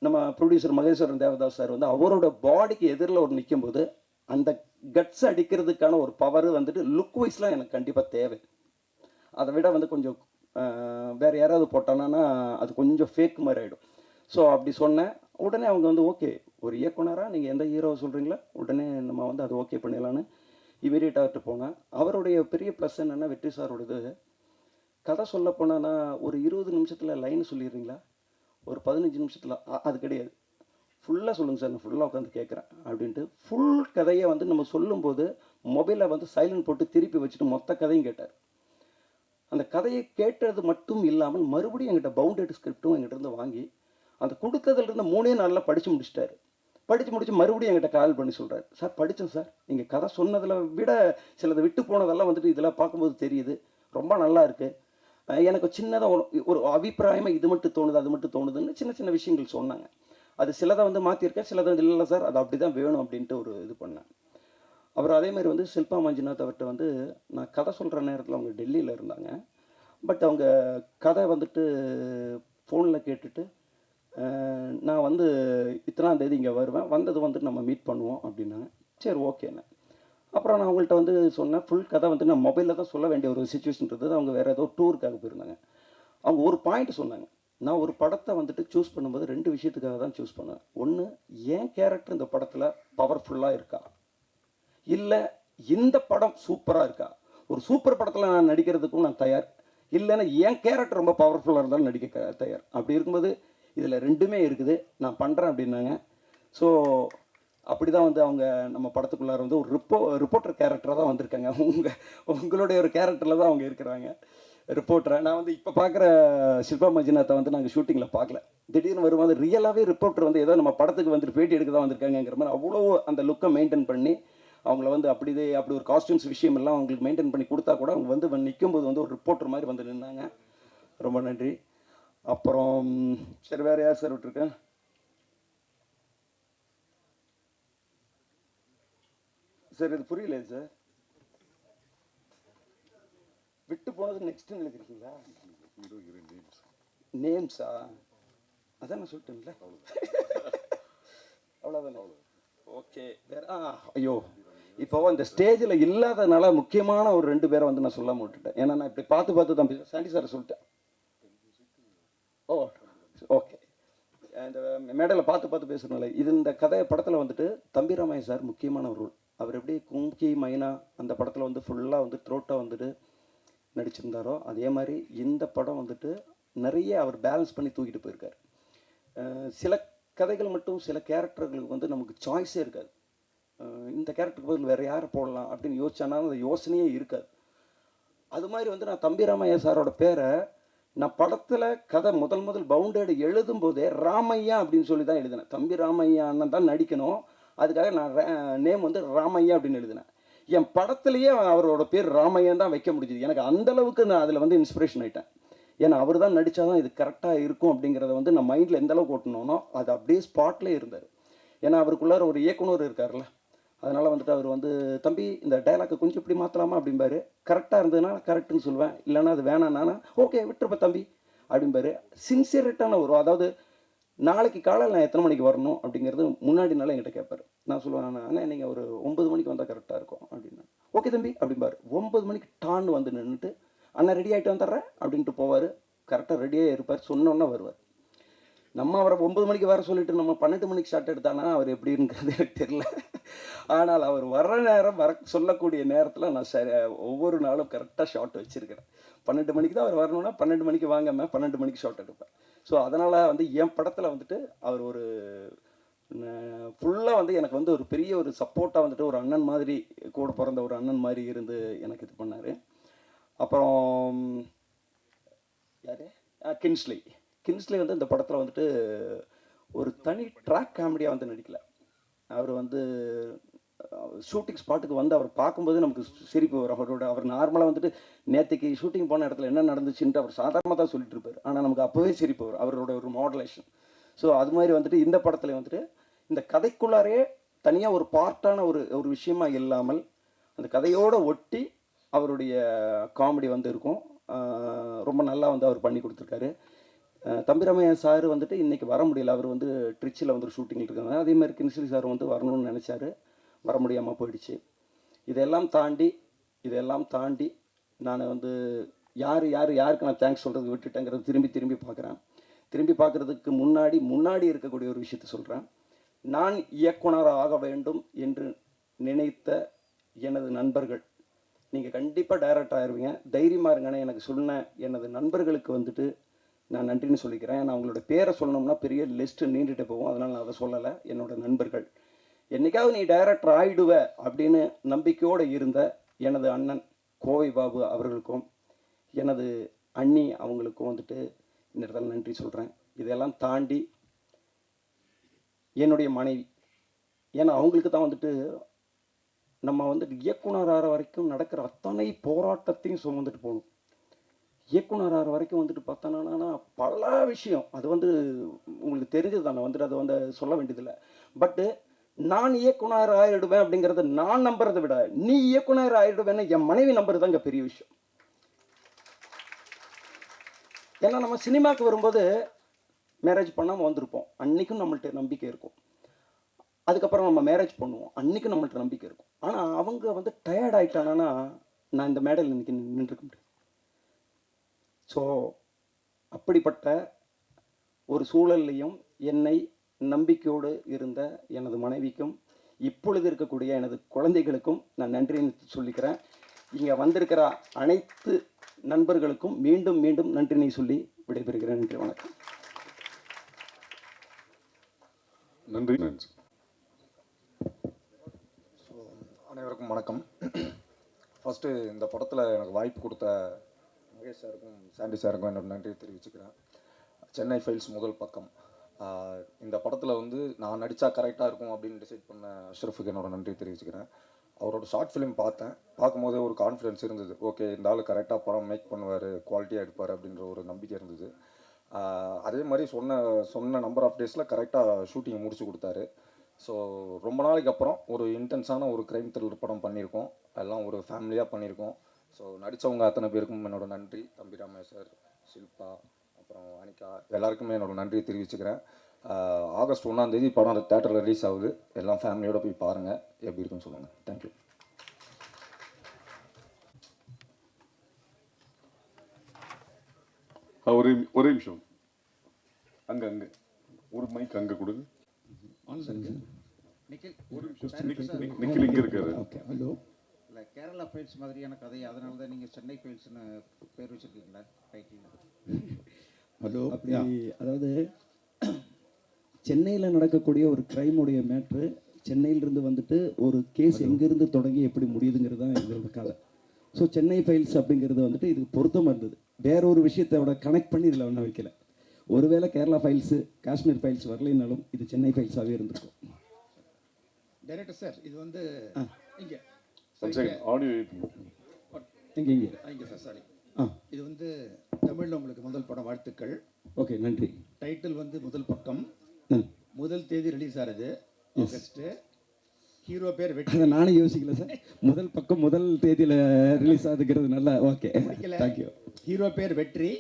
நம்ம ப்ரொடியூசர் மகேஸ்வரன் தேவதாஸ் சார் வந்து அவரோட பாடிக்கு எதிரில் ஒரு நிற்கும்போது அந்த கட்ஸ் அடிக்கிறதுக்கான ஒரு பவர் வந்துட்டு லுக் வைஸ்லாம் எனக்கு கண்டிப்பாக தேவை. அதை விட வந்து கொஞ்சம் வேறு யாராவது போட்டானா அது கொஞ்சம் ஃபேக் மாதிரி ஆகிடும். ஸோ அப்படி சொன்னேன். உடனே அவங்க வந்து ஓகே, ஒரு இயக்குனராக நீங்கள் எந்த ஹீரோவை சொல்கிறீங்களோ உடனே நம்ம வந்து அது ஓகே பண்ணிடலான்னு இமீடியட்டாகிட்டு போனேன். அவருடைய பெரிய ப்ளஸ் என்னென்னா, வெற்றி சாரோடது கதை சொல்ல போனான்னா ஒரு 20 நிமிஷத்தில் லைன் சொல்லிடுறீங்களா, ஒரு 15 நிமிஷத்தில் அது கிடையாது, ஃபுல்லாக சொல்லுங்கள் சார், நான் ஃபுல்லாக உட்காந்து கேட்குறேன் அப்படின்ட்டு ஃபுல் கதையை வந்து நம்ம சொல்லும்போது மொபைலை வந்து சைலண்ட் போட்டு திருப்பி வச்சுட்டு மொத்த கதையும் கேட்டார். அந்த கதையை கேட்டது மட்டும் இல்லாமல் மறுபடியும் எங்கிட்ட பவுண்டட் ஸ்கிரிப்டும் எங்கிட்ட இருந்து வாங்கி அந்த கொடுத்ததுலேருந்து 3 நாளில் படித்து முடிச்சிட்டாரு. படித்து முடிச்சு மறுபடியும் எங்கிட்ட கால் பண்ணி சொல்கிறார், சார் படித்தேன் சார், நீங்கள் கதை சொன்னதில் விட சிலதை விட்டு போனதெல்லாம் வந்துட்டு இதெல்லாம் பார்க்கும்போது தெரியுது, ரொம்ப நல்லா இருக்குது, எனக்கு சின்னதாக ஒரு அபிப்பிராயமாக இது மட்டும் தோணுது அது மட்டும் தோணுதுன்னு சின்ன சின்ன விஷயங்கள் சொன்னாங்க. அது சிலதை வந்து மாற்றிருக்கேன், சிலதை வந்து இல்லை சார் அது அப்படி தான் வேணும் அப்படின்ட்டு ஒரு இது பண்ணேன். அப்புறம் அதேமாதிரி வந்து ஷில்பா மஞ்சுநாத் அவர்கிட்ட வந்து நான் கதை சொல்கிற நேரத்தில் அவங்க டெல்லியில் இருந்தாங்க. பட் அவங்க கதை வந்துட்டு ஃபோனில் கேட்டுட்டு நான் வந்து இத்தனாம் தேதி இங்கே வருவேன், வந்தது வந்துட்டு நம்ம மீட் பண்ணுவோம் அப்படின்னாங்க. சரி ஓகேண்ணே. அப்புறம் நான் அவங்கள்ட்ட வந்து சொன்னேன், ஃபுல் கதை வந்து நான் மொபைலில் தான் சொல்ல வேண்டிய ஒரு சுச்சுவேஷன் இருந்தது. அவங்க வேறு ஏதோ டூருக்காக போயிருந்தாங்க. அவங்க ஒரு பாயிண்ட் சொன்னாங்க, நான் ஒரு படத்தை வந்துட்டு சூஸ் பண்ணும்போது 2 விஷயத்துக்காக தான் சூஸ் பண்ணுவேன். ஒன்று, என் கேரக்டர் இந்த படத்தில் பவர்ஃபுல்லாக இருக்கா, இல்லை இந்த படம் சூப்பராக இருக்கா. ஒரு சூப்பர் படத்தில் நான் நடிக்கிறதுக்கும் நான் தயார், இல்லைன்னா என் கேரக்டர் ரொம்ப பவர்ஃபுல்லாக இருந்தாலும் நடிக்க தயார். அப்படி இருக்கும்போது இதில் 2மே இருக்குது, நான் பண்ணுறேன் அப்படின்னாங்க. ஸோ அப்படி தான் வந்து அவங்க நம்ம படத்துக்குள்ளார வந்து ஒரு ரிப்போர்ட்டர் கேரக்டராக தான் வந்திருக்காங்க. உங்களுடைய ஒரு கேரக்டரில் தான் அவங்க இருக்கிறாங்க, ரிப்போர்ட்டரை. நான் வந்து இப்போ பார்க்குற ஷில்பா மஞ்சுநாத்தை வந்து நாங்கள் ஷூட்டிங்கில் பார்க்கல, திடீர்னு வரும்போது ரியலாகவே ரிப்போர்ட்டர் வந்து ஏதோ நம்ம படத்துக்கு வந்துட்டு பேட்டி எடுக்க தான் வந்திருக்காங்கிற மாதிரி அவ்வளோ அந்த லுக்கை மெயின்டைன் பண்ணி அவங்கள வந்து அப்படி ஒரு காஸ்டியூம்ஸ் விஷயம் எல்லாம் அவங்களுக்கு மெயின்டைன் பண்ணி கொடுத்தா கூட அவங்க வந்து நிற்கும்போது வந்து ஒரு ரிப்போர்ட்டர் மாதிரி வந்து நின்னாங்க. ரொம்ப நன்றி. அப்புறம் சரி, வேறு யார் சார் விட்டுருக்கேன்? சார் இது புரியல சார், விட்டு போனது நெக்ஸ்ட் எழுதிருக்கீங்களா? நேம்ஸா? அதான் நான் சொல்லிட்டேன்ல, அவ்வளோதானே. ஓகே, வேற ஐயோ இப்போ இந்த ஸ்டேஜில் இல்லாதனால முக்கியமான ஒரு 2 பேரை வந்து நான் சொல்லாமல் விட்டுட்டேன். ஏன்னா நான் இப்படி பார்த்து தான் சாண்டி சாரை சொல்லிட்டேன். ஓ ஓகே, இந்த மேடையில் பார்த்து பேசுகிறனால இது இந்த கதை படத்தில் வந்துட்டு தம்பிராமையா சார் முக்கியமான ஒரு ரோல். அவர் எப்படி கும்கி மைனா அந்த படத்தில் வந்து ஃபுல்லாக வந்து த்ரோட்டாக வந்துட்டு நடிச்சிருந்தாரோ அதே மாதிரி இந்த படம் வந்துட்டு நிறைய அவர் பேலன்ஸ் பண்ணி தூக்கிட்டு போயிருக்கார். சில கதைகள் மட்டும் சில கேரக்டர்களுக்கு வந்து நமக்கு சாய்ஸே இருக்காது. இந்த கேரக்டருக்கு பதில் வேறு யாரை போடலாம் அப்படின்னு யோசிச்சானா அந்த யோசனையே இருக்காது. அது மாதிரி வந்து நான் தம்பிராமையா சாரோட பேரை நான் படத்தில் கதை முதல் பவுண்டேடு எழுதும் போதே ராமையா அப்படின்னு சொல்லி தான் எழுதினேன். தம்பி ராமையா அண்ணன் தான் நடிக்கணும், அதுக்காக நான் நேம் வந்து ராமையா அப்படின்னு எழுதினேன். என் படத்துலேயே அவரோட பேர் ராமையான் தான் வைக்க முடிஞ்சுது. எனக்கு அந்தளவுக்கு நான் அதில் வந்து இன்ஸ்பிரேஷன் ஆகிட்டேன். ஏன்னா அவர் தான் நடித்தா தான் இது கரெக்டாக இருக்கும் அப்படிங்கிறத வந்து நான் மைண்டில் எந்த அளவுக்கு ஓட்டணும்னோ அது அப்படியே ஸ்பாட்லேயே இருந்தார். ஏன்னா அவருக்குள்ளார ஒரு இயக்குனர் இருக்கார்ல, அதனால் வந்துட்டு அவர் வந்து தம்பி இந்த டைலாக்கை கொஞ்சம் இப்படி மாற்றலாமா அப்படிம்பாரு. கரெக்டாக இருந்ததுன்னா கரெக்டுன்னு சொல்லுவேன், இல்லைன்னா அது வேணான்னா ஓகே விட்டுருப்ப தம்பி அப்படிம்பாரு. சின்சியரிட்டான ஒரு, அதாவது நாளைக்கு காலையில் நான் எத்தனை மணிக்கு வரணும் அப்படிங்கிறது முன்னாடி நாள் என்கிட்ட கேட்பார். நான் சொல்லுவேன், அண்ணா நீங்கள் ஒரு 9 மணிக்கு வந்தால் கரெக்டாக இருக்கும் அப்படின்னா ஓகே தம்பி அப்படிம்பார். 9 மணிக்கு டான்னு வந்து நின்றுட்டு அண்ணா ரெடி ஆகிட்டு வந்துடுறேன் அப்படின்ட்டு போவார். கரெக்டாக ரெடியாக இருப்பார், சொன்னோன்னே வருவார். நம்ம அவரை 9 மணிக்கு வர சொல்லிட்டு நம்ம 12 மணிக்கு ஷார்ட் எடுத்தானா அவர் எப்படிங்கிறது எனக்கு தெரியல. ஆனால் அவர் வர்ற நேரம் சொல்லக்கூடிய நேரத்தில் நான் சரி ஒவ்வொரு நாளும் கரெக்டாக ஷார்ட் வச்சுருக்கிறேன். 12 மணிக்கு தான் அவர் வரணும்னா 12 மணிக்கு வாங்காம 12 மணிக்கு ஷார்ட் எடுப்பேன். ஸோ அதனால் வந்து என் படத்தில் வந்துட்டு அவர் ஒரு ஃபுல்லாக வந்து எனக்கு வந்து ஒரு பெரிய ஒரு சப்போர்ட்டாக வந்துட்டு ஒரு அண்ணன் மாதிரி, கூட பிறந்த ஒரு அண்ணன் மாதிரி இருந்து எனக்கு இது பண்ணார். அப்புறம் யார், கின்ஸ்லி வந்து இந்த படத்தில் வந்துட்டு ஒரு தனி ட்ராக் காமெடியாக வந்து நடிக்கல. அவர் வந்து ஷூட்டிங் ஸ்பாட்டுக்கு வந்து அவர் பார்க்கும்போது நமக்கு சிரிப்பு வரும். அவர் நார்மலாக வந்துட்டு நேற்றுக்கு ஷூட்டிங் போன இடத்துல என்ன நடந்துச்சுன்ட்டு அவர் சாதாரணமாக தான் சொல்லிட்டு இருப்பார், ஆனால் நமக்கு அப்போவே சிரிப்பு வரும் அவரோட ஒரு மாடுலேஷன். ஸோ அது மாதிரி வந்துட்டு இந்த படத்தில் வந்துட்டு இந்த கதைக்குள்ளாரே தனியாக ஒரு பார்ட்டான ஒரு விஷயமா இல்லாமல் அந்த கதையோடு ஒட்டி அவருடைய காமெடி வந்து இருக்கும். ரொம்ப நல்லா வந்து அவர் பண்ணி கொடுத்துருக்காரு. தம்பிராமையா சார் வந்துட்டு இன்றைக்கி வர முடியல, அவர் வந்து ட்ரிச்சில் வந்து ஷூட்டிங்கில் இருக்காங்க. அதே மாதிரி கின்ஸ்லி சார் வந்து வரணும்னு நினச்சாரு, வர முடியாமல் போயிடுச்சு. இதெல்லாம் தாண்டி நான் வந்து யாருக்கு நான் தேங்க்ஸ் சொல்கிறது விட்டுட்டேங்கிறது திரும்பி பார்க்குறேன். திரும்பி பார்க்குறதுக்கு முன்னாடி இருக்கக்கூடிய ஒரு விஷயத்த சொல்கிறேன். நான் இயக்குனராக ஆக வேண்டும் என்று நினைத்த எனது நண்பர்கள், நீங்கள் கண்டிப்பாக டைரக்டர் ஆயிடுவீங்க, தைரியமாக இருங்கன்னு எனக்கு சொன்ன எனது நண்பர்களுக்கு வந்துட்டு நான் நன்றின்னு சொல்லிக்கிறேன். ஏன்னா அவங்களோட பேரை சொல்லணும்னா பெரிய லிஸ்ட்டு நீண்டுட்டு போகும், அதனால் நான் அதை சொல்லலை. என்னோட நண்பர்கள், என்றைக்காவது நீ டைரக்டர் ஆகிடுவ அப்படின்னு நம்பிக்கையோடு இருந்த எனது அண்ணன் கோவை பாபு அவர்களுக்கும் எனது அண்ணி அவங்களுக்கும் வந்துட்டு இந்த இடத்துல நன்றி சொல்கிறேன். இதெல்லாம் தாண்டி என்னுடைய மனைவி, ஏன்னா அவங்களுக்கு தான் வந்துட்டு நம்ம வந்துட்டு இயக்குனர் ஆகிற வரைக்கும் நடக்கிற அத்தனை போராட்டத்தையும் சுமந்துட்டு போகணும். இயக்குனர் ஆகிற வரைக்கும் வந்துட்டு பார்த்தோன்னா பல விஷயம் அது வந்து உங்களுக்கு தெரிஞ்சது தானே, வந்துட்டு அதை வந்து சொல்ல வேண்டியதில்லை. பட்டு நான் இயக்குனர் ஆகிடுவேன் அப்படிங்கிறத நான் நம்புறதை விட நீ இயக்குனர் ஆகிடுவேன்னு என் மனைவி நம்புறது தான் இங்கே பெரிய விஷயம். ஏன்னா நம்ம சினிமாவுக்கு வரும்போது மேரேஜ் பண்ணாமல் வந்திருப்போம், அன்றைக்கும் நம்மள்ட்ட நம்பிக்கை இருக்கும். அதுக்கப்புறம் நம்ம மேரேஜ் பண்ணுவோம், அன்றைக்கும் நம்மள்ட்ட நம்பிக்கை இருக்கும். ஆனால் அவங்க வந்து டயர்ட் ஆகிட்டானா நான் இந்த மேடையில் இன்றைக்கி நின்றுக்க முடியும். ஸோ அப்படிப்பட்ட ஒரு சூழல்லையும் என்னை நம்பிக்கையோடு இருந்த எனது மனைவிக்கும் இப்பொழுது இருக்கக்கூடிய எனது குழந்தைகளுக்கும் நான் நன்றின்னு சொல்லிக்கிறேன். இங்கே வந்திருக்கிற அனைத்து நண்பர்களுக்கும் மீண்டும் நன்றினை சொல்லி விடைபெறுகிறேன். நன்றி, வணக்கம். நன்றி. ஸோ அனைவருக்கும் வணக்கம். ஃபஸ்ட்டு இந்த படத்தில் எனக்கு வாய்ப்பு கொடுத்த மகேஷ் சாருக்கும் சாண்டி சாருக்கும் என்னோட நன்றியை தெரிவிச்சுக்கிறேன். சென்னை ஃபைல்ஸ் முதல் பக்கம் இந்த படத்தில் வந்து நான் நடித்தா கரெக்டாக இருக்கும் அப்படின்னு டிசைட் பண்ண அஷ்ரஃபுக்கு என்னோட நன்றியை தெரிவிச்சுக்கிறேன். அவரோட ஷார்ட் ஃபிலிம் பார்க்கும்போதே ஒரு கான்ஃபிடென்ஸ் இருந்தது. ஓகே, இந்த ஆள் கரெக்டாக படம் மேக் பண்ணுவார், குவாலிட்டியாக எடுப்பார் அப்படின்ற ஒரு நம்பிக்கை இருந்தது. அதே மாதிரி சொன்ன நம்பர் ஆஃப் டேஸில் கரெக்டாக ஷூட்டிங்கை முடிச்சு கொடுத்தாரு. ஸோ ரொம்ப நாளைக்கு அப்புறம் ஒரு இன்டென்ஸான ஒரு க்ரைம் த்ரில்லர் படம் பண்ணியிருக்கோம், எல்லாம் ஒரு ஃபேமிலியாக பண்ணியிருக்கோம். ஸோ நடித்தவங்க அத்தனை பேருக்கும் என்னோட நன்றி. தம்பிராமையா சார், ஷில்பா, அப்புறம் அனிகா, எல்லாருக்குமே என்னோட நன்றியை தெரிவிச்சுக்கிறேன். ஆகஸ்ட் 1 படம் அந்த தேட்டரில் ரிலீஸ் ஆகுது, எல்லாம் ஃபேமிலியோடு போய் பாருங்கள், எப்படி இருக்குன்னு சொல்லுங்கள். தேங்க்யூ. ஒரே நிமிஷம், அங்கே ஒரு மைக் அங்கே கொடுங்க. நிக்கில் இங்கே இருக்காரு. ஹலோ, இல்லை கேரளா ஃபைல்ஸ் மாதிரியான கதை, அதனால தான் நீங்கள் சென்னை ஃபைல்ஸ்னு பேர் வச்சுருக்கீங்களா டைட்டில்? ஹலோ, அப்படி அதாவது சென்னையில் நடக்கக்கூடிய ஒரு க்ரைமுடைய மேட்ரு, சென்னையிலிருந்து வந்துட்டு ஒரு கேஸ் எங்கேருந்து தொடங்கி எப்படி முடியுதுங்கிறது தான் இதோட கதை. ஸோ சென்னை ஃபைல்ஸ் அப்படிங்கிறது வந்துட்டு இதுக்கு பொருத்தமாக இருந்தது. வேற ஒரு விஷயத்தோட கனெக்ட் பண்ணி இதில் ஒன்றும் வைக்கல. ஒருவேளை கேரளா ஃபைல்ஸு, காஷ்மீர் ஃபைல்ஸ் வரலைன்னாலும் இது சென்னை ஃபைல்ஸாகவே இருந்திருக்கும். டைரக்டர் சார், இது வந்து இங்கே ஆடியோ இங்கே இங்கே சார், சாரி, ஆ இது வந்து தமிழில் உங்களுக்கு முதல் படம், வாழ்த்துக்கள். ஓகே, நன்றி. டைட்டில் வந்து முதல் பக்கம், ம். முதல் தேதி ரிலீஸ் ஆகிறது ஆகஸ்ட்டு. ஹீரோ பேர் வெற்றி. அதை நானும் யோசிக்கல சார். முதல் பக்கம் முதல் தேதியில் ரிலீஸ் ஆகுதுங்கிறது நல்லா. Okay, thank you. ஹீரோ பேர் வெற்றி.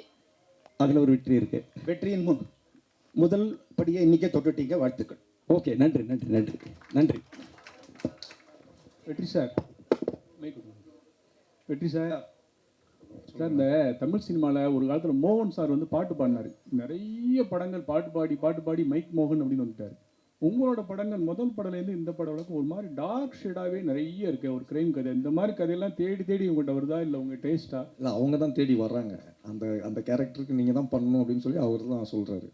அதில் ஒரு வெற்றி இருக்குது. வெற்றியின் முதல் படியை இன்றைக்கே தொட்டுட்டீங்க, வாழ்த்துக்கள். ஓகே, நன்றி நன்றி நன்றி நன்றி. வெற்றி சார், வெற்றி சார். சார், இந்த தமிழ் சினிமாவில் ஒரு காலத்தில் மோகன் சார் வந்து பாட்டு பாடினார். நிறைய படங்கள் பாட்டு பாடி மைக் மோகன் அப்படின்னு வந்துட்டார். உங்களோட படங்கள் முதல் படம்லேருந்து இந்த படம் வரைக்கும் ஒரு மாதிரி டார்க் ஷேடாகவே நிறைய இருக்கு. ஒரு கிரைம் கதை, இந்த மாதிரி கதையெல்லாம் தேடி உங்கள்கிட்ட வருதா, இல்லை உங்கள் டேஸ்ட்டா? இல்லை, அவங்க தான் தேடி வர்றாங்க. அந்த கேரக்டருக்கு நீங்கள் தான் பண்ணணும் அப்படின்னு சொல்லி அவர் தான் சொல்கிறாரு.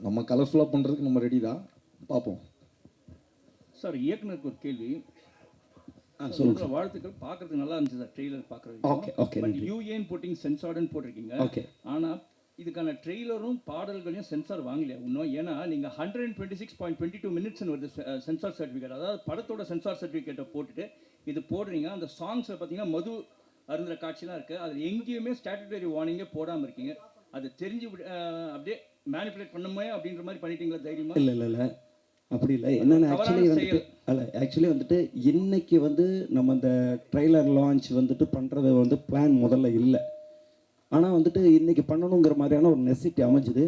நம்ம கலர்ஃபுல்லாக பண்ணுறதுக்கு நம்ம ரெடி தான், பார்ப்போம். சார், இயக்குனருக்கு ஒரு கேள்வி. சொல்லுங்கள். வாழ்த்துக்கள், பார்க்கறதுக்கு நல்லா இருந்துச்சு சார் ட்ரெய்லர் பார்க்குறது. ஓகே ஓகே, பட் நன்றி. யூஏன்னு போட்டிங்க, சென்சார்டுன்னு போட்டிருக்கீங்க. ஓகே. ஆனால் இதுக்கான ட்ரெய்லரும் பாடல்களையும் சென்சார் வாங்கலையா இன்னும்? ஏன்னா நீங்கள் 126.22 மினிட்ஸ்னு வருது சென்சார் சர்டிஃபிகேட். அதாவது படத்தோட சென்சார் சர்டிஃபிகேட்டை போட்டுட்டு இது போடுறீங்க. அந்த சாங்ஸில் பார்த்தீங்கன்னா மது அருந்துற காட்சிலாம் இருக்குது. அதில் எங்கேயுமே ஸ்டாட்டுட்டரி வார்னிங்கே போடாமல் இருக்கீங்க. அது தெரிஞ்சு அப்படியே மேனிப்புலேட் பண்ணுமே அப்படின்ற மாதிரி பண்ணிட்டீங்களா தைரியமா? இல்லை இல்லை இல்லை, அப்படி இல்லை. என்னென்ன ஆக்சுவலி வந்துட்டு இன்னைக்கு வந்து நம்ம இந்த ட்ரெய்லர் லான்ச் வந்துட்டு பண்ணுறது வந்து பிளான் முதல்ல இல்லை. ஆனால் வந்துட்டு இன்றைக்கி பண்ணணுங்கிற மாதிரியான ஒரு நெசிட்டி அமைஞ்சுது.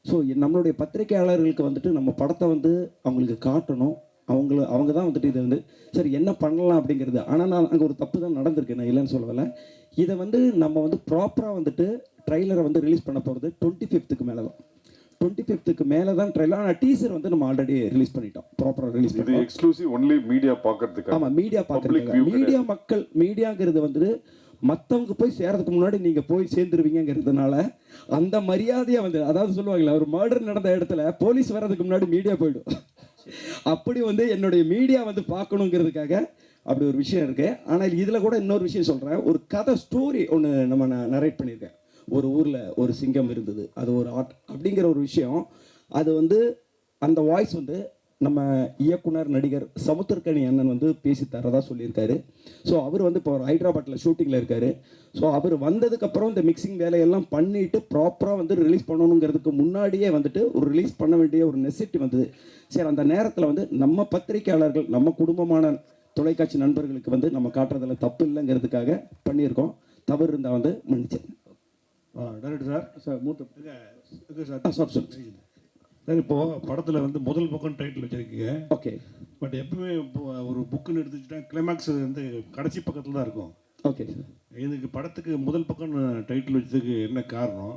ஸோ நம்மளுடைய பத்திரிகையாளர்களுக்கு வந்துட்டு நம்ம படத்தை வந்து அவங்களுக்கு காட்டணும். அவங்க தான் வந்துட்டு இதை வந்து சரி என்ன பண்ணலாம் அப்படிங்கிறது. ஆனால் நான் அங்கே ஒரு தப்பு தான் நடந்திருக்கு, நான் இல்லைன்னு சொல்லலை. இதை வந்து நம்ம வந்து ப்ராப்பராக வந்துட்டு ட்ரெய்லரை வந்து ரிலீஸ் பண்ண போகிறது 25th மேலே தான். 25th மேலே தான் ட்ரெய்லர். ஆனால் டீசர் வந்து நம்ம ஆல்ரெடி ரிலீஸ் பண்ணிட்டோம், ப்ராப்பராக ரிலீஸ் பண்ணிட்டோம். எக்ஸ்க்ளூசிவ் ஒன்லி மீடியா பார்க்கறதுக்கு. ஆமாம், மீடியா பார்க்கறதுக்கு. மீடியாங்கிறது வந்து மற்றவங்க போய் சேர்றதுக்கு முன்னாடி நீங்கள் போய் சேர்ந்துருவீங்கிறதுனால அந்த மரியாதையை வந்து, அதாவது சொல்லுவாங்களே, ஒரு மர்டர் நடந்த இடத்துல போலீஸ் வர்றதுக்கு முன்னாடி மீடியா போயிடும். அப்படி வந்து என்னுடைய மீடியா வந்து பார்க்கணுங்கிறதுக்காக அப்படி ஒரு விஷயம் இருக்குது. ஆனால் இதில் கூட இன்னொரு விஷயம் சொல்கிறேன். ஒரு கதை ஸ்டோரி ஒன்று நம்ம நரேட் பண்ணியிருக்கேன். ஒரு ஊரில் ஒரு சிங்கம் இருந்தது, அது ஒரு ஆர்ட் அப்படிங்கிற ஒரு விஷயம். அது வந்து அந்த வாய்ஸ் வந்து நம்ம இயக்குனர் நடிகர் சமுத்திரக்கனி அண்ணன் வந்து பேசி தரதா சொல்லியிருக்காரு. ஸோ அவர் வந்து இப்போ ஹைதராபாத்தில் ஷூட்டிங்கில் இருக்கார். ஸோ அவர் வந்ததுக்கப்புறம் இந்த மிக்சிங் வேலையெல்லாம் பண்ணிவிட்டு ப்ராப்பராக வந்து ரிலீஸ் பண்ணணுங்கிறதுக்கு முன்னாடியே வந்துட்டு ஒரு ரிலீஸ் பண்ண வேண்டிய ஒரு நெசிட்டி வந்தது. சரி, அந்த நேரத்தில் வந்து நம்ம பத்திரிகையாளர்கள், நம்ம குடும்பமான தொலைக்காட்சி நண்பர்களுக்கு வந்து நம்ம காட்டுறதில் தப்பு இல்லைங்கிறதுக்காக பண்ணியிருக்கோம். தவறு இருந்தால் வந்து மன்னிச்சேன். டைரக்டர் சார், சார் மூத்த சார் சார், இப்போது படத்தில் வந்து முதல் பக்கம் டைட்டில் வச்சுருக்கீங்க. ஓகே. பட் எப்பவுமே இப்போ ஒரு புக்குன்னு எடுத்துக்கிட்டா கிளைமேக்ஸ் வந்து கடைசி பக்கத்தில் தான் இருக்கும். Okay sir. இதுக்கு படத்துக்கு முதல் பக்கம் டைட்டில் வச்சதுக்கு என்ன காரணம்?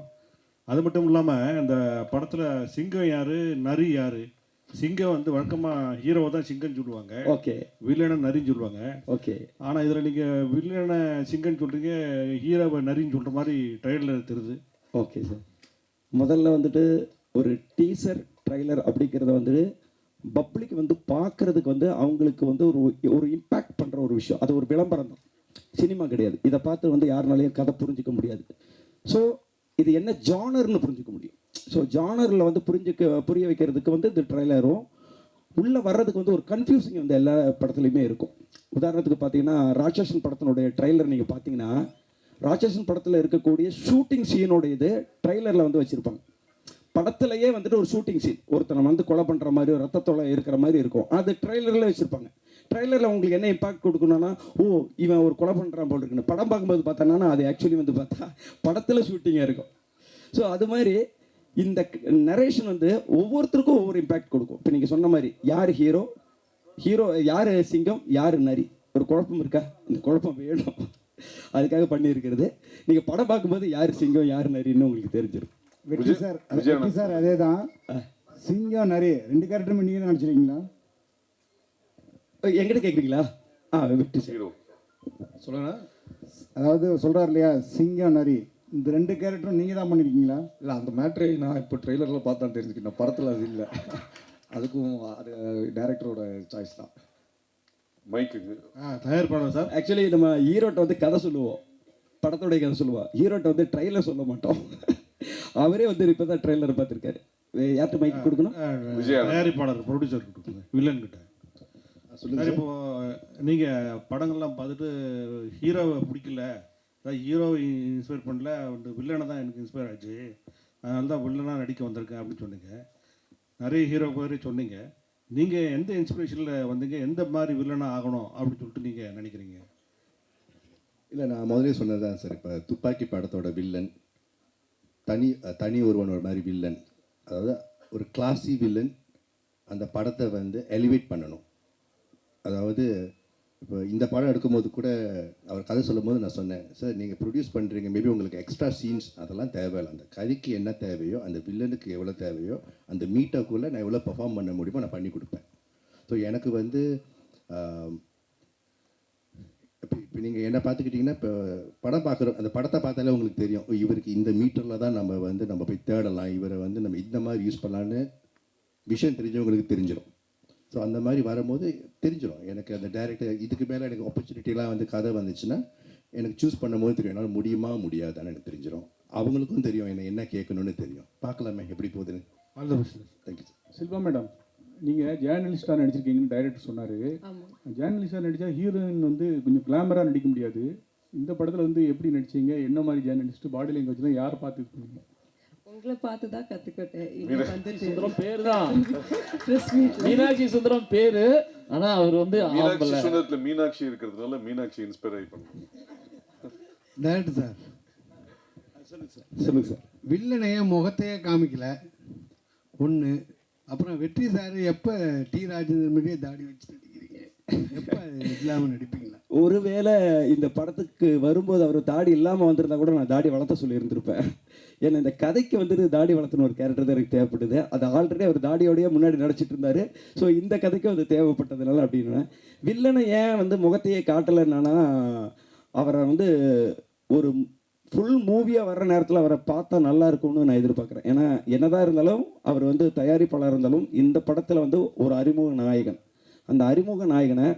அது மட்டும் இல்லாமல் இந்த படத்தில் சிங்கம் யார், நரி யார்? சிங்கம் வந்து வழக்கமாக ஹீரோவை தான் சிங்கம்னு சொல்லுவாங்க. ஓகே. வில்லனை நரின்னு சொல்லுவாங்க. ஓகே. ஆனால் இதில் நீங்கள் வில்லனை சிங்கம்னு சொல்கிறீங்க, ஹீரோவை நரின்னு சொல்கிற மாதிரி ட்ரெய்லர் தெரியுது. Okay sir. முதல்ல வந்துட்டு ஒரு டீசர் ட்ரைலர் அப்படிங்கிறத வந்து பப்ளிக் வந்து பார்க்குறதுக்கு வந்து அவங்களுக்கு வந்து ஒரு இம்பேக்ட் பண்ணுற ஒரு விஷயம். அது ஒரு விளம்பரம் தான், சினிமா கிடையாது. இதை பார்த்து வந்து யாருனாலையும் கதை புரிஞ்சிக்க முடியாது. ஸோ இது என்ன ஜானர்னு புரிஞ்சிக்க முடியும். ஸோ ஜானரில் வந்து புரிய வைக்கிறதுக்கு வந்து இந்த ட்ரைலரும் உள்ளே வர்றதுக்கு வந்து ஒரு கன்ஃபியூசிங் வந்து எல்லா படத்துலையுமே இருக்கும். உதாரணத்துக்கு பார்த்தீங்கன்னா ராட்சசன் படத்தினுடைய ட்ரைலர் நீங்கள் பார்த்தீங்கன்னா, ராட்சசன் படத்தில் இருக்கக்கூடிய ஷூட்டிங் சீனோடைய இது ட்ரைலரில் வந்து வச்சுருப்பாங்க. படத்துலையே வந்துட்டு ஒரு ஷூட்டிங் சீன், ஒருத்தனை வந்து கொலை பண்ணுற மாதிரி, ஒரு ரத்தத்தொலை இருக்கிற மாதிரி இருக்கும். அது ட்ரெய்லரில் வச்சுருப்பாங்க. ட்ரெய்லரில் உங்களுக்கு என்ன இம்பாக்ட் கொடுக்கணும்னா, ஓ இவன் ஒரு கொலை பண்ணுறான் போல் இருக்குன்னு. படம் பார்க்கும்போது பார்த்தோன்னா அது ஆக்சுவலி வந்து பார்த்தா படத்தில் ஷூட்டிங்காக இருக்கும். ஸோ அது மாதிரி இந்த நரேஷன் வந்து ஒவ்வொருத்தருக்கும் ஒவ்வொரு இம்பேக்ட் கொடுக்கும். இப்போ நீங்கள் சொன்ன மாதிரி யார் ஹீரோ, யார் சிங்கம், யார் நரி, ஒரு குழப்பம் இருக்கா? இந்த குழப்பம் வேணும், அதுக்காக பண்ணியிருக்கிறது. நீங்கள் படம் பார்க்கும்போது யார் சிங்கம் யார் நரின்னு உங்களுக்கு தெரிஞ்சிடும். வெற்றி சார் அதே தான். சிங்கம் நரி 2 கேரக்டருமே நீங்கள் தான் நடிச்சிருக்கீங்களா? எங்கிட்ட கேட்குறீங்களா? வெற்றி சார் சொல்லுங்க. அதாவது சொல்கிறார் இல்லையா, சிங்கம் நரி, இந்த 2 கேரக்டரும் நீங்கள் தான் பண்ணியிருக்கீங்களா? இல்லை, அந்த மேட்ரை நான் இப்போ ட்ரெய்லரில் பார்த்து தான் தெரிஞ்சுக்கிட்டேன். படத்தில் அது இல்லை. அதுக்கும் அது டைரக்டரோட சாய்ஸ் தான். மைக்கு தயாரிப்பாளர் சார். ஆக்சுவலி நம்ம ஹீரோட்ட வந்து கதை சொல்லுவோம், படத்தோடைய கதை சொல்லுவோம். ஹீரோட்ட வந்து ட்ரெய்லர் சொல்ல மாட்டோம். அவரே வந்து இப்போ தான் ட்ரெய்லர் பார்த்துருக்காரு. யார்கிட்ட மைக் கொடுக்கணும்? தயாரிப்பாளர், ப்ரொடியூசர் கொடுக்கணும், வில்லன் கிட்ட. இப்போ நீங்கள் படங்கள்லாம் பார்த்துட்டு ஹீரோவை பிடிக்கல, அதான் ஹீரோ இன்ஸ்பயர் பண்ணல, அந்த வில்லனை தான் எனக்கு இன்ஸ்பயர் ஆச்சு, அதனால தான் வில்லனாக நடிக்க வந்திருக்கேன் அப்படின்னு சொன்னீங்க. நிறைய ஹீரோ பேர் சொன்னீங்க. நீங்கள் எந்த இன்ஸ்பிரேஷனில் வந்தீங்க, எந்த மாதிரி வில்லனாக ஆகணும் அப்படின்னு சொல்லிட்டு நீங்கள் நினைக்கிறீங்க? இல்லை, நான் முதலே சொன்னது தான் சார். இப்போ துப்பாக்கி படத்தோட வில்லன் தனி ஒருவன் ஒரு மாதிரி வில்லன், அதாவது ஒரு கிளாஸி வில்லன். அந்த படத்தை வந்து எலிவேட் பண்ணணும். அதாவது இப்போ இந்த படம் எடுக்கும்போது கூட அவர் கதை சொல்லும் போது நான் சொன்னேன், சார் நீங்கள் ப்ரொடியூஸ் பண்ணுறீங்க, மேபி உங்களுக்கு எக்ஸ்ட்ரா சீன்ஸ் அதெல்லாம் தேவையில்லை. அந்த கதைக்கு என்ன தேவையோ, அந்த வில்லனுக்கு எவ்வளோ தேவையோ, அந்த மீட்டருக்குள்ளே நான் எவ்வளோ பெர்ஃபார்ம் பண்ண முடியுமோ நான் பண்ணி கொடுப்பேன். ஸோ எனக்கு வந்து இப்போ நீங்கள் என்ன பார்த்துக்கிட்டிங்கன்னா, இப்போ படம் பார்க்குறோம், அந்த படத்தை பார்த்தாலே உங்களுக்கு தெரியும், இவருக்கு இந்த மீட்டரில் தான் நம்ம போய் தேடலாம், இவரை வந்து நம்ம இந்த மாதிரி யூஸ் பண்ணலான்னு விஷயம் தெரிஞ்சவங்களுக்கு தெரிஞ்சிடும். ஸோ அந்த மாதிரி வரும்போது தெரிஞ்சிடும் எனக்கு. அந்த டேரக்டர் இதுக்கு மேலே எனக்கு ஆப்பர்ச்சுனிட்டிலாம் வந்து கதை வந்துச்சுன்னா எனக்கு சூஸ் பண்ணும்போது தெரியும், என்னால் முடியுமா முடியாதான்னு எனக்கு தெரிஞ்சிடும். அவங்களுக்கும் தெரியும் என்ன கேட்கணும்னு தெரியும். பார்க்கலாமே எப்படி போகுதுன்னு. All the best. Thank you sir. Silva madam, நீங்கள் ஜேர்னலிஸ்டாக நடிச்சிருக்கீங்கன்னு டைரக்டர் சொன்னார். ஜேர்னலிஸ்டாக நடித்தா ஹீரோயின் வந்து கொஞ்சம் கிளாமராக நடிக்க முடியாது. இந்த படத்தில் வந்து எப்படி நடிச்சீங்க, என்ன மாதிரி ஜேர்னலிஸ்ட், பாடி லாங்குவேஜ்லாம் யார் பார்த்து இது பண்ணீங்க? உங்களை பார்த்து தான் கற்றுக்கிட்டேன். சுந்தரம் பேர் தான் மீனாட்சி சுந்தரம் பேரு. ஆனா அவர் வந்து மீனாட்சி சுந்தரத்துல மீனாட்சி இருக்கிறதுனால மீனாட்சி இன்ஸ்பயர் ஆகி பண்ணுங்க. டேரக்டர் சார் சொல்லுங்க சார். வில்லனைய முகத்தையே காமிக்கல ஒன்று. அப்புறம் வெற்றி சார் எப்போ டி ராஜேந்திரன் மாதிரியே தாடி வச்சு நடிக்கிறீங்க, எப்போ இல்லாமல் நடிப்பீங்களா? ஒருவேளை இந்த படத்துக்கு வரும்போது அவர் தாடி இல்லாமல் வந்திருந்தா கூட நான் தாடி வளர்த்த சொல்லியிருந்திருப்பேன். ஏன்னா இந்த கதைக்கு வந்துட்டு தாடி வளர்த்துன ஒரு கேரக்டர் தான் எனக்கு தேவைப்படுது. அது ஆல்ரெடி அவர் தாடியோடய முன்னாடி நடிச்சிட்டு இருந்தார். ஸோ இந்த கதைக்கும் அது தேவைப்பட்டதுனால அப்படின்னு. வில்லனை ஏன் வந்து முகத்தையே காட்டலைன்னா, அவரை வந்து ஒரு ஃபுல் மூவியாக வர்ற நேரத்தில் அவரை பார்த்தா நல்லா இருக்கும்னு நான் எதிர்பார்க்குறேன். ஏன்னா என்னதான் இருந்தாலும் அவர் வந்து தயாரிப்பாளர் இருந்தாலும் இந்த படத்தில் வந்து ஒரு அறிமுக நாயகன். அந்த அறிமுக நாயகனை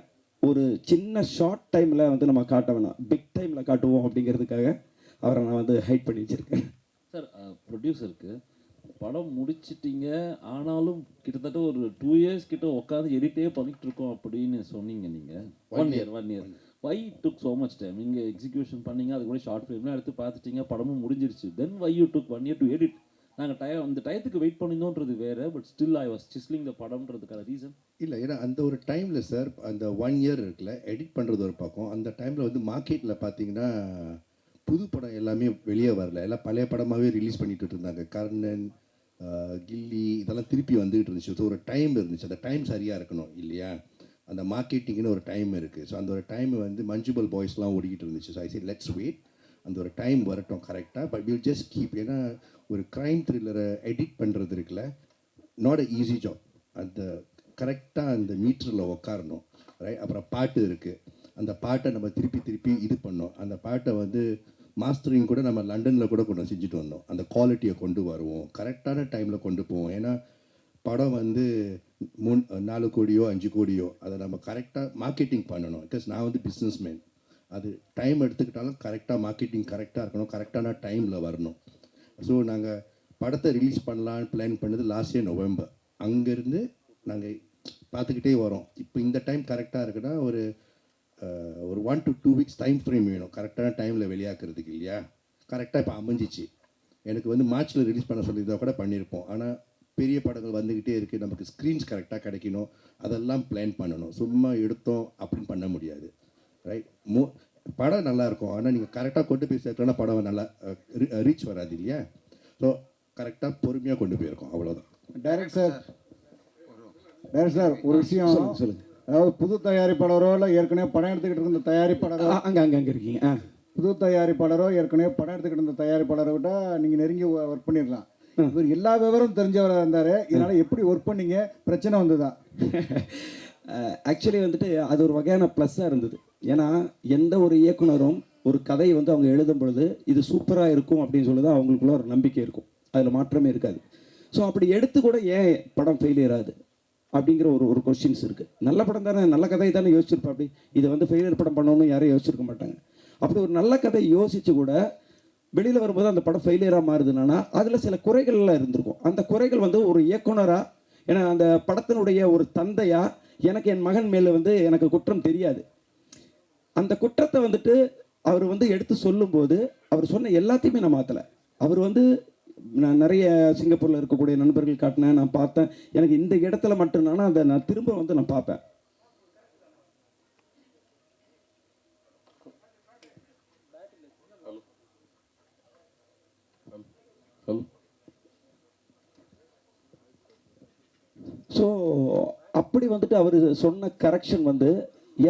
ஒரு சின்ன ஷார்ட் டைமில் வந்து நம்ம காட்ட வேணாம், பிக் டைமில் காட்டுவோம் அப்படிங்கிறதுக்காக அவரை நான் வந்து ஹைட் பண்ணி வச்சுருக்கேன். சார், ப்ரொடியூசருக்கு படம் முடிச்சிட்டிங்க, ஆனாலும் கிட்டத்தட்ட ஒரு 2 years கிட்ட உட்காந்து எடிட்டே பண்ணிட்டு இருக்கோம் அப்படின்னு சொன்னீங்க. நீங்கள் 1 year why took so much time? நீங்கள் எக்ஸிக்யூஷன் பண்ணீங்க, அது கூட ஷார்ட் ஃபிலிம்லாம் எடுத்து பார்த்துட்டீங்க, படமும் முடிஞ்சிருச்சு. Then why you took 1 year to edit? நாங்கள் அந்த டயத்துக்கு வெயிட் பண்ணியிருந்தோன்றது வேறு, but still I was sizzling the படம்ன்றதுக்கான ரீசன் இல்லை. ஏன்னா அந்த ஒரு டைமில் சார், அந்த 1 year இருக்குல்ல, எடிட் பண்ணுறது ஒரு பக்கம். அந்த டைமில் வந்து மார்க்கெட்டில் பார்த்தீங்கன்னா புது படம் எல்லாமே வெளியே வரல, எல்லாம் பழைய படமாகவே ரிலீஸ் பண்ணிட்டு இருந்தாங்க. கர்ணன், கில்லி இதெல்லாம் திருப்பி வந்துகிட்டு இருந்துச்சு. ஸோ ஒரு டைம் இருந்துச்சு, அந்த டைம் சரியாக இருக்கணும் இல்லையா? அந்த மார்க்கெட்டிங்னு ஒரு டைம் இருக்குது. ஸோ அந்த ஒரு டைம் வந்து மஞ்சுபல் பாய்ஸ்லாம் ஓடிக்கிட்டு இருந்துச்சு. So I say let's wait, அந்த ஒரு டைம் வரட்டும் கரெக்டாக. But will just keep. ஏன்னா ஒரு க்ரைம் த்ரில்லரை எடிட் பண்ணுறது இருக்குல்ல, நாட் அ ஈஸி ஜாப். அந்த கரெக்டாக அந்த மீட்டரில் உட்காரணும், ரைட்? அப்புறம் பாட்டு இருக்குது, அந்த பாட்டை நம்ம திருப்பி இது பண்ணோம். அந்த பாட்டை வந்து மாஸ்டரிங் கூட நம்ம லண்டனில் கூட கொண்டு செஞ்சுட்டு வந்தோம். அந்த குவாலிட்டியை கொண்டு வருவோம், கரெக்டான டைமில் கொண்டு போவோம். ஏன்னா படம் வந்து 4 கோடியோ 5 கோடியோ அதை நம்ம கரெக்டாக மார்க்கெட்டிங் பண்ணணும். பிகாஸ் நான் வந்து பிஸ்னஸ்மேன். அது டைம் எடுத்துக்கிட்டாலும் கரெக்டாக மார்க்கெட்டிங் கரெக்டாக இருக்கணும், கரெக்டான டைமில் வரணும். ஸோ நாங்கள் படத்தை ரிலீஸ் பண்ணலான்னு பிளான் பண்ணது லாஸ்ட் இயர் நவம்பர். அங்கேருந்து நாங்கள் பார்த்துக்கிட்டே வரோம். இப்போ இந்த டைம் கரெக்டாக இருக்குன்னா ஒரு 1 to 2 weeks டைம் ஃப்ரேம் வேணும் கரெக்டான டைமில் வெளியாக்குறதுக்கு இல்லையா? கரெக்டாக இப்போ அமைஞ்சிச்சு. எனக்கு வந்து மார்ச்சில் ரிலீஸ் பண்ண சொல்லியிருந்தா கூட பண்ணியிருப்போம். ஆனால் பெரிய படங்கள் வந்துக்கிட்டே இருக்குது, நமக்கு ஸ்க்ரீன்ஸ் கரெக்டாக கிடைக்கணும், அதெல்லாம் பிளான் பண்ணணும். சும்மா எடுத்தோம் அப்படின்னு பண்ண முடியாது, ரைட்? படம் நல்லாயிருக்கும், ஆனால் நீங்கள் கரெக்டாக கொண்டு போய் சேர்க்கணும்னா படம் நல்லா ரீச் வராது இல்லையா? ஸோ கரெக்டாக பொறுமையாக கொண்டு போயிருக்கோம், அவ்வளோதான். டைரக்ட் சார் ஒரு விஷயம் சொல்லுங்கள். அதாவது புது தயாரிப்பாளரோ இல்லை ஏற்கனவே படம் எடுத்துக்கிட்டு இருந்த தயாரிப்பாளரோ, அங்கே இருக்கீங்க. புது தயாரிப்பாளரோ ஏற்கனவே படம் எடுத்துக்கிட்டு இருந்த தயாரிப்பாளரை விட நீங்கள் நெருங்கி ஒர்க் பண்ணிடலாம். இவர் எல்லா விவரம் தெரிஞ்சவராக இருந்தார், இதனால் எப்படி ஒர்க் பண்ணீங்க? பிரச்சனை வந்ததா? ஆக்சுவலி வந்துட்டு அது ஒரு வகையான ப்ளஸ்ஸாக இருந்தது. ஏன்னா எந்த ஒரு இயக்குனரும் ஒரு கதையை வந்து அவங்க எழுதும் பொழுது இது சூப்பராக இருக்கும் அப்படின்னு சொல்லி தான் அவங்களுக்குள்ள ஒரு நம்பிக்கை இருக்கும், அதில் மாற்றமே இருக்காது. ஸோ அப்படி எடுத்து கூட ஏன் படம் ஃபெயிலியர் ஆகுது அப்படிங்கிற ஒரு கொஸ்டின்ஸ் இருக்குது. நல்ல படம் தானே, நல்ல கதை தானே யோசிச்சிருப்பா, அப்படி இதை வந்து ஃபெயிலியர் படம் பண்ணணும்னு யாரும் யோசிச்சிருக்க மாட்டாங்க. அப்படி ஒரு நல்ல கதை யோசித்து கூட வெளியில் வரும்போது அந்த படம் ஃபெயிலியராக மாறுதுன்னா அதில் சில குறைகள்லாம் இருந்திருக்கும். அந்த குறைகள் வந்து ஒரு இயக்குனராக, ஏன்னா அந்த படத்தினுடைய ஒரு தந்தையாக எனக்கு என் மகன் மேலே வந்து எனக்கு குற்றம் தெரியாது. அந்த குற்றத்தை வந்துட்டு அவர் வந்து எடுத்து சொல்லும்போது அவர் சொன்ன எல்லாத்தையுமே நான் மாற்றலை. அவர் வந்து நான் நிறைய சிங்கப்பூரில் இருக்கக்கூடிய நண்பர்கள் காட்டினேன், நான் பார்த்தேன். எனக்கு இந்த இடத்துல மட்டும்தானா அதை நான் திரும்ப வந்து நான் பார்ப்பேன். ஸோ அப்படி வந்துட்டு அவர் சொன்ன கரெக்ஷன் வந்து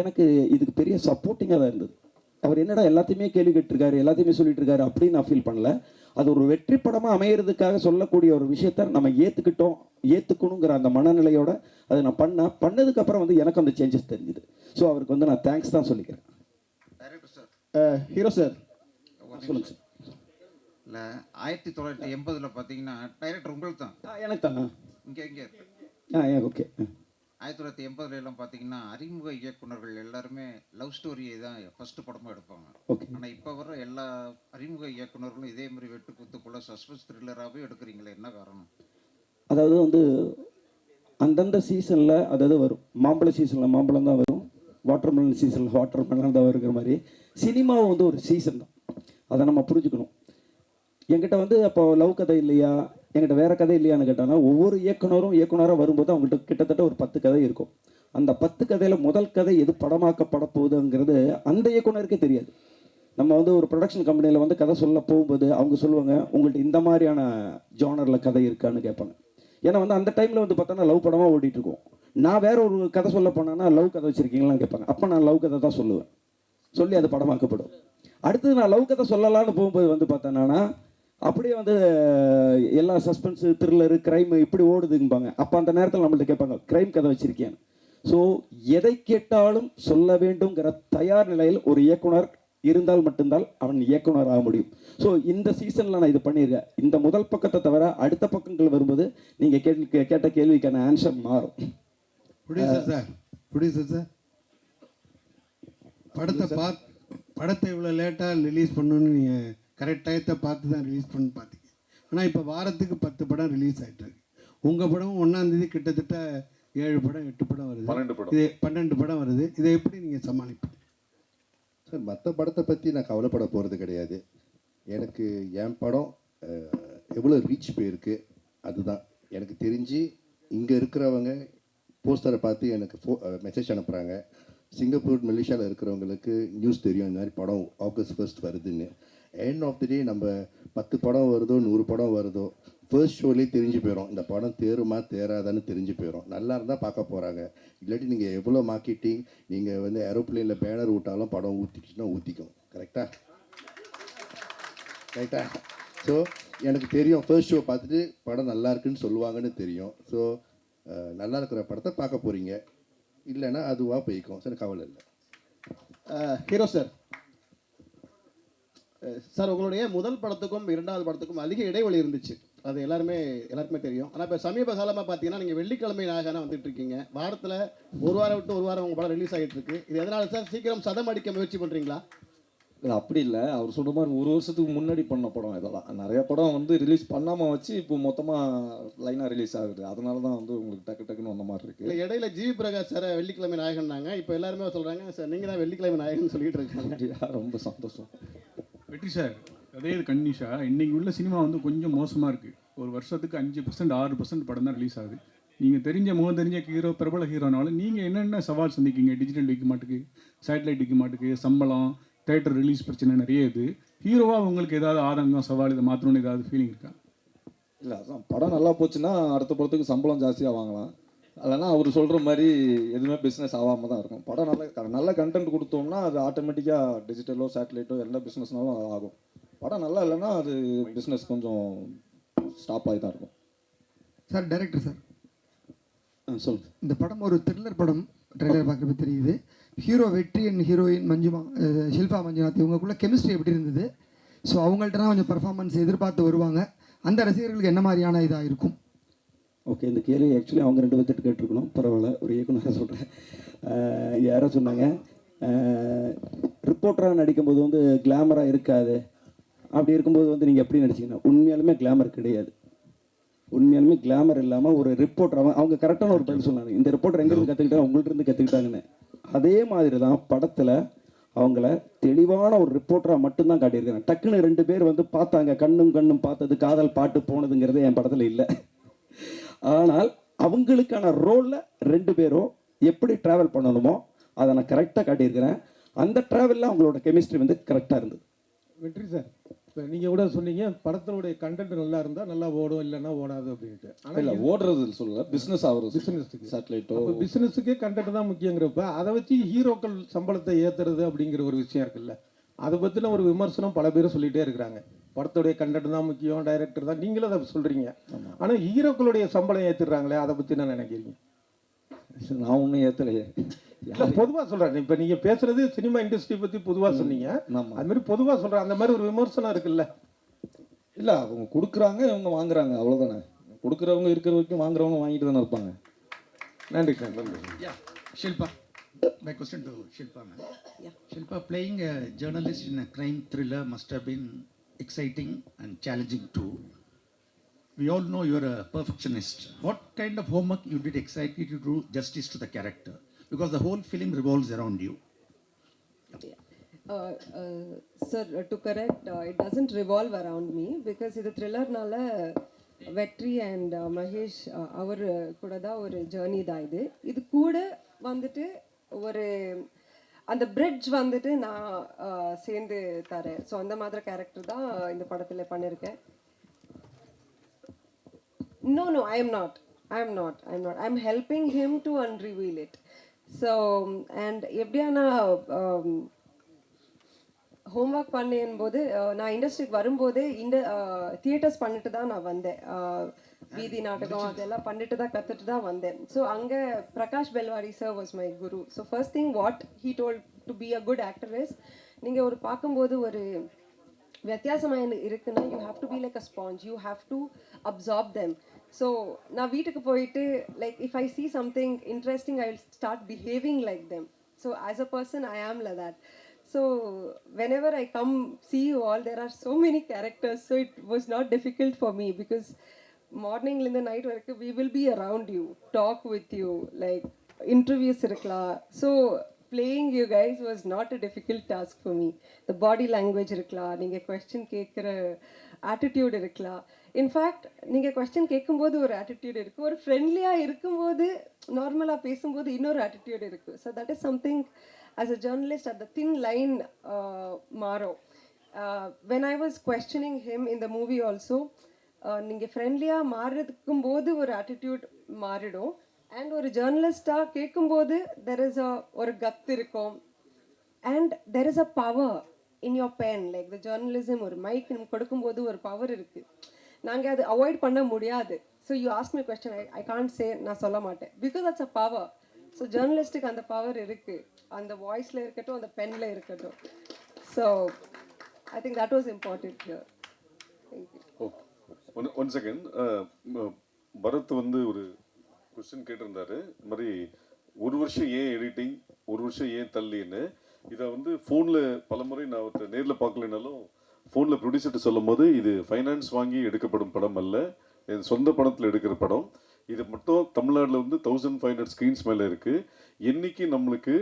எனக்கு இதுக்கு பெரிய சப்போர்ட்டிங்காக தான் இருந்தது. அவர் என்னடா எல்லாத்தையுமே கேள்வி கேட்டிருக்காரு, எல்லாத்தையுமே சொல்லிட்டு இருக்காரு அப்படின்னு நான் ஃபீல் பண்ணல. அது ஒரு வெற்றி படமாக அமையிறதுக்காக சொல்லக்கூடிய ஒரு விஷயத்த நம்ம ஏற்றுக்கணுங்கிற அந்த மனநிலையோட அதை நான் பண்ணதுக்கப்புறம் வந்து எனக்கு அந்த சேஞ்சஸ் தெரிஞ்சுது. ஸோ அவருக்கு வந்து நான் தேங்க்ஸ் தான் சொல்லிக்கிறேன். ஹீரோ சார் சொல்லுங்க சார். இல்லை 1980 பார்த்தீங்கன்னா டைரக்டர் உங்களுக்கு தான். எனக்கு தான். இங்கே ஓகே. 1980 எல்லாம் பார்த்தீங்கன்னா அறிமுக இயக்குனர்கள் எல்லாருமே லவ் ஸ்டோரியை தான் ஃபஸ்ட்டு படமாக எடுப்பாங்க. ஓகே. ஆனால் இப்போ வர எல்லா அறிமுக இயக்குனர்களும் இதே மாதிரி வெட்டுக்குத்துக்குள்ள சஸ்பென்ஸ் த்ரில்லராகவே எடுக்கிறீங்களே, என்ன காரணம்? அதாவது வந்து அந்தந்த சீசனில் அதாவது வரும். மாம்பழ சீசனில் மாம்பழம் தான் வரும், வாட்டர்மெலன் சீசனில் வாட்டர்மெலன் தான் வருகிற மாதிரி சினிமாவும் வந்து ஒரு சீசன் தான். அதை நம்ம புரிஞ்சுக்கணும். என்கிட்ட வந்து அப்போ லவ் கதை இல்லையா, என்கிட்ட வேறு கதை இல்லையான்னு கேட்டாங்கன்னா ஒவ்வொரு இயக்குனராக வரும்போது அவங்கள்ட்ட கிட்டத்தட்ட ஒரு 10 கதை இருக்கும். அந்த 10 கதையில் முதல் கதை எது படமாக்கப்பட போகுதுங்கிறது அந்த இயக்குனருக்கே தெரியாது. நம்ம வந்து ஒரு ப்ரொடக்ஷன் கம்பெனியில் வந்து கதை சொல்ல போகும்போது அவங்க சொல்லுவாங்க, உங்கள்கிட்ட இந்த மாதிரியான ஜானரில் கதை இருக்கான்னு கேட்பாங்க. ஏன்னா வந்து அந்த டைமில் வந்து பார்த்தோன்னா லவ் படமாக ஓடிட்டுருக்கோம். நான் வேற ஒரு கதை சொல்ல போனேன்னா லவ் கதை வச்சுருக்கீங்களான்னு கேட்பாங்க. அப்போ நான் லவ் கதை தான் சொல்லுவேன், சொல்லி அது படமாக்கப்படும். அடுத்தது நான் லவ் கதை சொல்லலான்னு போகும்போது வந்து பார்த்தேன்னா அப்படியே வந்து எல்லா சஸ்பென்ஸு த்ரில்லரு க்ரைமு இப்படி ஓடுதும்பாங்க. அப்போ அந்த நேரத்தில் நம்மள்ட்ட கேட்பாங்க க்ரைம் கதை வச்சுருக்கேன். ஸோ எதை கேட்டாலும் சொல்ல வேண்டுங்கிற தயார் நிலையில் ஒரு இயக்குனர் இருந்தால் மட்டும்தான் அவன் இயக்குனர் ஆக முடியும். ஸோ இந்த சீசனில் நான் இது பண்ணியிருக்கேன். இந்த முதல் பக்கத்தை தவிர அடுத்த பக்கங்கள் வரும்போது நீங்கள் கேட்ட கேள்விக்கான ஆன்சர் மாறும். ப்ரொடியூசர் சார் படத்தை இவ்வளோ லேட்டாக ரிலீஸ் பண்ணணுன்னு நீங்கள் கரெக்ட் டயத்தை பார்த்து தான் ரிலீஸ் பண்ணி பார்த்தீங்க. ஆனால் இப்போ வாரத்துக்கு 10 படம் ரிலீஸ் ஆகிட்டு இருக்கு. உங்கள் படம் 1ஆம் தேதி கிட்டத்தட்ட 7 படம் 8 படம் வருது, 12 படம் வருது. இதை எப்படி நீங்கள் சமாளிப்பீங்க சார்? மற்ற படத்தை பற்றி நான் கவலைப்பட போகிறது கிடையாது. எனக்கு என் படம் எவ்வளோ ரீச் போயிருக்கு அதுதான் எனக்கு தெரிஞ்சு. இங்கே இருக்கிறவங்க போஸ்டரை பார்த்து எனக்கு மெசேஜ் அனுப்புகிறாங்க. சிங்கப்பூர் மலேசியாவில் இருக்கிறவங்களுக்கு நியூஸ் தெரியும் இந்த மாதிரி படம் ஆகஸ்ட் 1 வருதுன்னு. எண்ட் ஆஃப் தி டே நம்ம 10 படம் வருதோ 100 படம் வருதோ ஃபர்ஸ்ட் ஷோலேயே தெரிஞ்சு போயிடும் இந்த படம் தேருமா தேராதான்னு தெரிஞ்சு போயிடும். நல்லா இருந்தால் பார்க்க போகிறாங்க. இல்லாட்டி நீங்கள் எவ்வளோ மார்க்கெட்டிங் நீங்கள் வந்து ஏரோப்ளேனில் பேனர் விட்டாலும் படம் ஊற்றிக்கிச்சுன்னா ஊற்றிக்கும். கரெக்டாக? ஸோ எனக்கு தெரியும் ஃபர்ஸ்ட் ஷோ பார்த்துட்டு படம் நல்லா இருக்குன்னு சொல்லுவாங்கன்னு தெரியும். ஸோ நல்லா இருக்கிற படத்தை பார்க்க போகிறீங்க, இல்லைன்னா அதுவாக போய்க்கும். சார் கவலை இல்லை. ஹீரோ சார் உங்களுடைய முதல் படத்துக்கும் 2வது படத்துக்கும் அதிக இடைவெளி இருந்துச்சு, அது எல்லாருக்குமே தெரியும். ஆனால் இப்போ சமீப காலமாக பார்த்தீங்கன்னா நீங்கள் வெள்ளிக்கிழமை நாயகனாக வந்துட்டு இருக்கீங்க. வாரத்தில் ஒரு வாரம் விட்டு ஒரு வாரம் உங்கள் படம் ரிலீஸ் ஆகிட்டு இருக்கு. இது எதனால் சார்? சீக்கிரம் சதம் அடிக்க முயற்சி பண்ணுறீங்களா? இல்லை அப்படி இல்லை, அவர் சொல்கிற மாதிரி ஒரு வருஷத்துக்கு முன்னாடி பண்ண படம் இதெல்லாம். நிறைய படம் வந்து ரிலீஸ் பண்ணாமல் வச்சு இப்போ மொத்தமாக லைனாக ரிலீஸ் ஆகுது. அதனால தான் வந்து உங்களுக்கு டக்குன்னு வந்த மாதிரி இருக்குது. இல்லை இடையில ஜிவி பிரகாஷ் சார் வெள்ளிக்கிழமை நாயகன்னாங்க, இப்போ எல்லாருமே சொல்கிறாங்க சார் நீங்கள் தான் வெள்ளிக்கிழமை நாயகன் சொல்லிட்டு இருக்காங்க. ரொம்ப சந்தோஷம். வெற்றி சார், அதே இது கன்னிஷா இன்றைக்கி உள்ள சினிமா வந்து கொஞ்சம் மோசமாக இருக்குது. ஒரு வருஷத்துக்கு 5% 6% படம் தான் ரிலீஸ் ஆகுது. நீங்கள் முகம் தெரிஞ்ச ஹீரோ, பிரபல ஹீரோனாலும் நீங்கள் என்னென்ன சவால் சந்திக்கிங்க? டிஜிட்டல் விற்க மாட்டுக்கு, சேட்டலைட் விற்க மாட்டுக்கு, சம்பளம், தேட்டர் ரிலீஸ் பிரச்சனை நிறைய இது. ஹீரோவாக உங்களுக்கு ஏதாவது ஆதங்கம், சவால், இதை மாற்றணும்னு ஏதாவது ஃபீலிங் இருக்கா? இல்லை, அதான் படம் நல்லா போச்சுன்னா அடுத்த படத்துக்கு சம்பளம் ஜாஸ்தியாக வாங்கலாம். இல்லைன்னா அவர் சொல்கிற மாதிரி எதுவுமே பிஸ்னஸ் ஆகாமல் தான் இருக்கும். படம் நல்ல கண்டென்ட் கொடுத்தோம்னா அது ஆட்டோமேட்டிக்காக டிஜிட்டலோ சேட்டலைட்டோ எந்த பிஸ்னஸ்னாலும் அது ஆகும். படம் நல்லா இல்லைன்னா அது பிஸ்னஸ் கொஞ்சம் ஸ்டாப் ஆகி தான் இருக்கும். சார் டைரக்டர் சார் சொல்லுங்கள். இந்த படம் ஒரு த்ரில்லர் படம், ட்ரெய்லர் பார்க்குறது தெரியுது. ஹீரோ வெற்றி அண்ட் ஹீரோயின் ஷில்பா மஞ்சுநாத் இவங்களுக்குள்ள கெமிஸ்ட்ரி எப்படி இருந்தது? ஸோ அவங்கள்ட்ட கொஞ்சம் பர்ஃபார்மன்ஸ் எதிர்பார்த்து வருவாங்க. அந்த ரசிகர்களுக்கு என்ன மாதிரியான இதாக இருக்கும்? ஓகே, இந்த கேள்வி ஆக்சுவலி அவங்க 2 பேர்த்திட்டு கேட்டிருக்கணும். பரவாயில்ல, ஒரு இயக்குனராக சொல்கிறேன். யாரோ சொன்னாங்க ரிப்போர்ட்டராக நடிக்கும்போது வந்து கிளாமராக இருக்காது. அப்படி இருக்கும்போது வந்து நீங்கள் எப்படி நடிச்சிங்கன்னா உண்மையாலுமே கிளாமர் கிடையாது. உண்மையாலுமே கிளாமர் இல்லாமல் ஒரு ரிப்போர்ட்டர் அவங்க கரெக்டான ஒரு பதில் சொன்னாங்க. இந்த ரிப்போர்ட்டர் எங்கேருந்து கற்றுக்கிட்டா உங்கள்கிட்ட இருந்து கற்றுக்கிட்டாங்கன்னு. அதே மாதிரி தான் படத்தில் அவங்கள தெளிவான ஒரு ரிப்போர்ட்டராக மட்டும்தான் காட்டியிருக்காங்க. டக்குன்னு 2 பேர் வந்து பார்த்தாங்க, கண்ணும் பார்த்தது காதல் பாட்டு போனதுங்கிறது என் படத்தில் இல்லை. ஆனால் அவங்களுக்கான ரோலில் 2 பேரும் எப்படி ட்ராவல் பண்ணணுமோ அதை நான் கரெக்டாக காட்டியிருக்கிறேன். அந்த ட்ராவலில் அவங்களோட கெமிஸ்ட்ரி வந்து கரெக்டாக இருந்தது. வெற்றி சார், இப்போ நீங்கள் கூட சொன்னீங்க படத்தினுடைய கண்டென்ட் நல்லா இருந்தால் நல்லா ஓடும், இல்லைன்னா ஓடாது அப்படின்ட்டு. ஆனால் இல்லை ஓடுறது சொல்லல, பிஸ்னஸ் ஆகுறது. பிஸ்னஸுக்கு சேட்டலைட்டோ பிஸ்னஸுக்கே கண்டென்ட் தான் முக்கியங்கிறப்ப அதை வச்சு ஹீரோக்கள் சம்பளத்தை ஏற்றுறது அப்படிங்கிற ஒரு விஷயம் இருக்குல்ல, அதை பற்றின ஒரு விமர்சனம் பல பேரும் சொல்லிகிட்டே இருக்கிறாங்க. படத்துடைய கண்டென்ட் தான் முக்கியம், டைரக்டர் தான், நீங்களும் அதை சொல்கிறீங்க. ஆனால் ஹீரோக்களுடைய சம்பளம் ஏற்றுறாங்களே, அதை பற்றி என்ன நினைக்கிறீங்க? நான் ஒன்றும் ஏற்றலையே. பொதுவாக சொல்கிறேன், இப்போ நீங்கள் பேசுகிறது சினிமா இண்டஸ்ட்ரி பற்றி பொதுவாக சொன்னீங்க, அது மாதிரி பொதுவாக சொல்கிறேன், அந்த மாதிரி ஒரு விமர்சனம் இருக்குல்ல. இல்லை அவங்க கொடுக்குறாங்க, இவங்க வாங்குறாங்க, அவ்வளோதானே. கொடுக்குறவங்க இருக்கிற வரைக்கும் வாங்குறவங்க வாங்கிட்டு தானே இருப்பாங்க. நன்றி சார். நன்றி. Shilpa, my question to Shilpa, ma'am. Shilpa, playing a journalist in a crime thriller must have been exciting and challenging too. We all know you're a perfectionist. What kind of homework you did exactly to do justice to the character? Because the whole film revolves around you. Sir, to correct, it doesn't revolve around me because இது த்ரில்லர்னால வெற்றி and Mahesh அவர் கூட தான் ஒரு journey தான். இது கூட வந்துட்டு ஒரு அந்த பிரிட்ஜ் வந்துட்டு நான் சேர்ந்து தரேன். ஸோ அந்த மாதிரி கேரக்டர் தான் இந்த படத்தில் பண்ணியிருக்கேன். No, I am not. I'm helping him to unreveal it. So, and எப்படியான ஹோம்ஒர்க் பண்ணும்போது நான் இண்டஸ்ட்ரிக்கு வரும்போதே இந்த தியேட்டர்ஸ் பண்ணிட்டு தான் நான் வந்தேன். வீதி நாடகம் அதெல்லாம் பண்ணிட்டு தான் கற்றுட்டு தான் வந்தேன். ஸோ அங்கே Prakash Belvari sir was my guru. So first thing what he told to be a good actor is, நீங்கள் ஒரு பார்க்கும்போது ஒரு வித்தியாசமாக இருக்குன்னா you have to be like a sponge, you have to absorb them. So நான் வீட்டுக்கு போயிட்டு like if I see something interesting I will start behaving like them. So as a person I am like that. So whenever I come see you all, there are so many characters, so it was not difficult for me because morning in the night வரைக்கும் we will be around you, talk with you, like interviews இருக்கலாம். So playing you guys was not a difficult task for me. The body language இருக்கலாம், நீங்கள் question கேட்குற attitude இருக்கலாம். In fact நீங்கள் question கேட்கும்போது ஒரு attitude இருக்குது, ஒரு ஃப்ரெண்ட்லியாக இருக்கும்போது நார்மலாக பேசும்போது இன்னொரு ஆட்டிடியூட் இருக்குது. So that is something as a journalist at the thin line மாறும். When I was questioning him in the movie also, நீங்கள் ஃப்ரெண்ட்லியாக மாறுறதுக்கும் போது ஒரு ஆட்டிடியூட் மாறிடும். அண்ட் ஒரு ஜேர்னலிஸ்டாக கேட்கும்போது தெர் இஸ் ஒரு கத்து இருக்கும். And there is a power in your pen. Like the journalism ஒரு மைக் கொடுக்கும்போது ஒரு பவர் இருக்குது, நாங்கள் அது அவாய்ட் பண்ண முடியாது. So you ask me question, I can't say, நான் சொல்ல மாட்டேன், because that's a power. So ஜேர்னலிஸ்ட்டுக்கு அந்த பவர் இருக்குது, அந்த வாய்ஸில் இருக்கட்டும், அந்த பென்னில் இருக்கட்டும். So I think that was important here. Thank you. One second, Bharath வந்து ஒரு கொஸ்டின் கேட்டிருந்தாரு, இந்த மாதிரி 1 வருஷம் ஏன் எடிட்டிங், 1 வருஷம் ஏன் தள்ளின்னு. இதை வந்து ஃபோனில் பலமுறை நான் அவர்கிட்ட நேரில் பார்க்கலனாலும் ஃபோனில் ப்ரொடியூசர்கிட்ட சொல்லும் போது, இது ஃபைனான்ஸ் வாங்கி எடுக்கப்படும் படம் அல்ல, இது சொந்த படத்தில் எடுக்கிற படம். இது மட்டும் தமிழ்நாட்டில் வந்து 1500 ஸ்க்ரீன்ஸ் மேலே இருக்குது. என்றைக்கு நம்மளுக்கு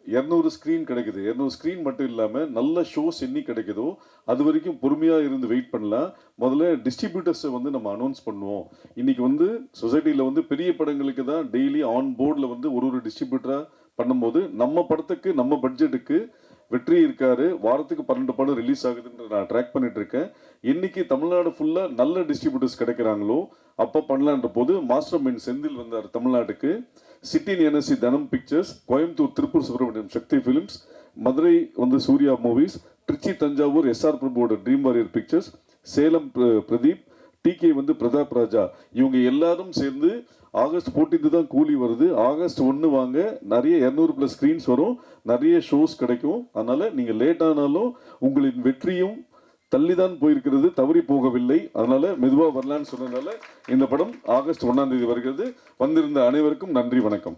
200 ஸ்க்ரீன் கிடைக்குது, 200 ஸ்க்ரீன் மட்டும் இல்லாமல் நல்ல ஷோஸ் என்னைக்கு கிடைக்குதோ அது வரைக்கும் பொறுமையாக இருந்து வெயிட் பண்ணலாம். முதல்ல டிஸ்ட்ரிபியூட்டர்ஸை வந்து நம்ம அனௌன்ஸ் பண்ணுவோம். இன்றைக்கி வந்து சொசைட்டியில் வந்து பெரிய படங்களுக்கு தான் டெய்லி ஆன் போர்டில் வந்து ஒரு டிஸ்ட்ரிபியூட்டராக பண்ணும்போது, நம்ம படத்துக்கு நம்ம பட்ஜெட்டுக்கு வெற்றி இருக்காரு, வாரத்துக்கு 12 படம் ரிலீஸ் ஆகுதுன்ற நான் ட்ராக் பண்ணிட்டு இருக்கேன். இன்னைக்கு தமிழ்நாடு ஃபுல்லாக நல்ல டிஸ்ட்ரிபியூட்டர்ஸ் கிடைக்கிறாங்களோ அப்போ பண்ணலான்ற போது மாஸ்டர் மைண்ட் செந்தில் வந்தார் தமிழ்நாட்டுக்கு. சிட்டின் NSC Dhanam pictures, Coimbatore Tiruppur Subramaniam Sakthi films, Madurai வந்து சூர்யா மூவிஸ், திருச்சி தஞ்சாவூர் எஸ்ஆர் பிரபுவோட dream warrior pictures, Salem Pradeep, TK வந்து பிரதாப் ராஜா, இவங்க எல்லாரும் சேர்ந்து ஆகஸ்ட் 14 தான் கூலி வருது, ஆகஸ்ட் 1 வாங்க, நிறைய 200+ ஸ்க்ரீன்ஸ் வரும், நிறைய ஷோஸ் கிடைக்கும். அதனால் நீங்கள் லேட் ஆனாலும் உங்களின் வெற்றியும் தள்ளி தான் போயிருக்கிறது, தவறி போகவில்லை. அதனால் மெதுவாக வரலான்னு சொன்னதுனால இந்த படம் ஆகஸ்ட் 1ஆம் தேதி வருகிறது. வந்திருந்த அனைவருக்கும் நன்றி, வணக்கம்.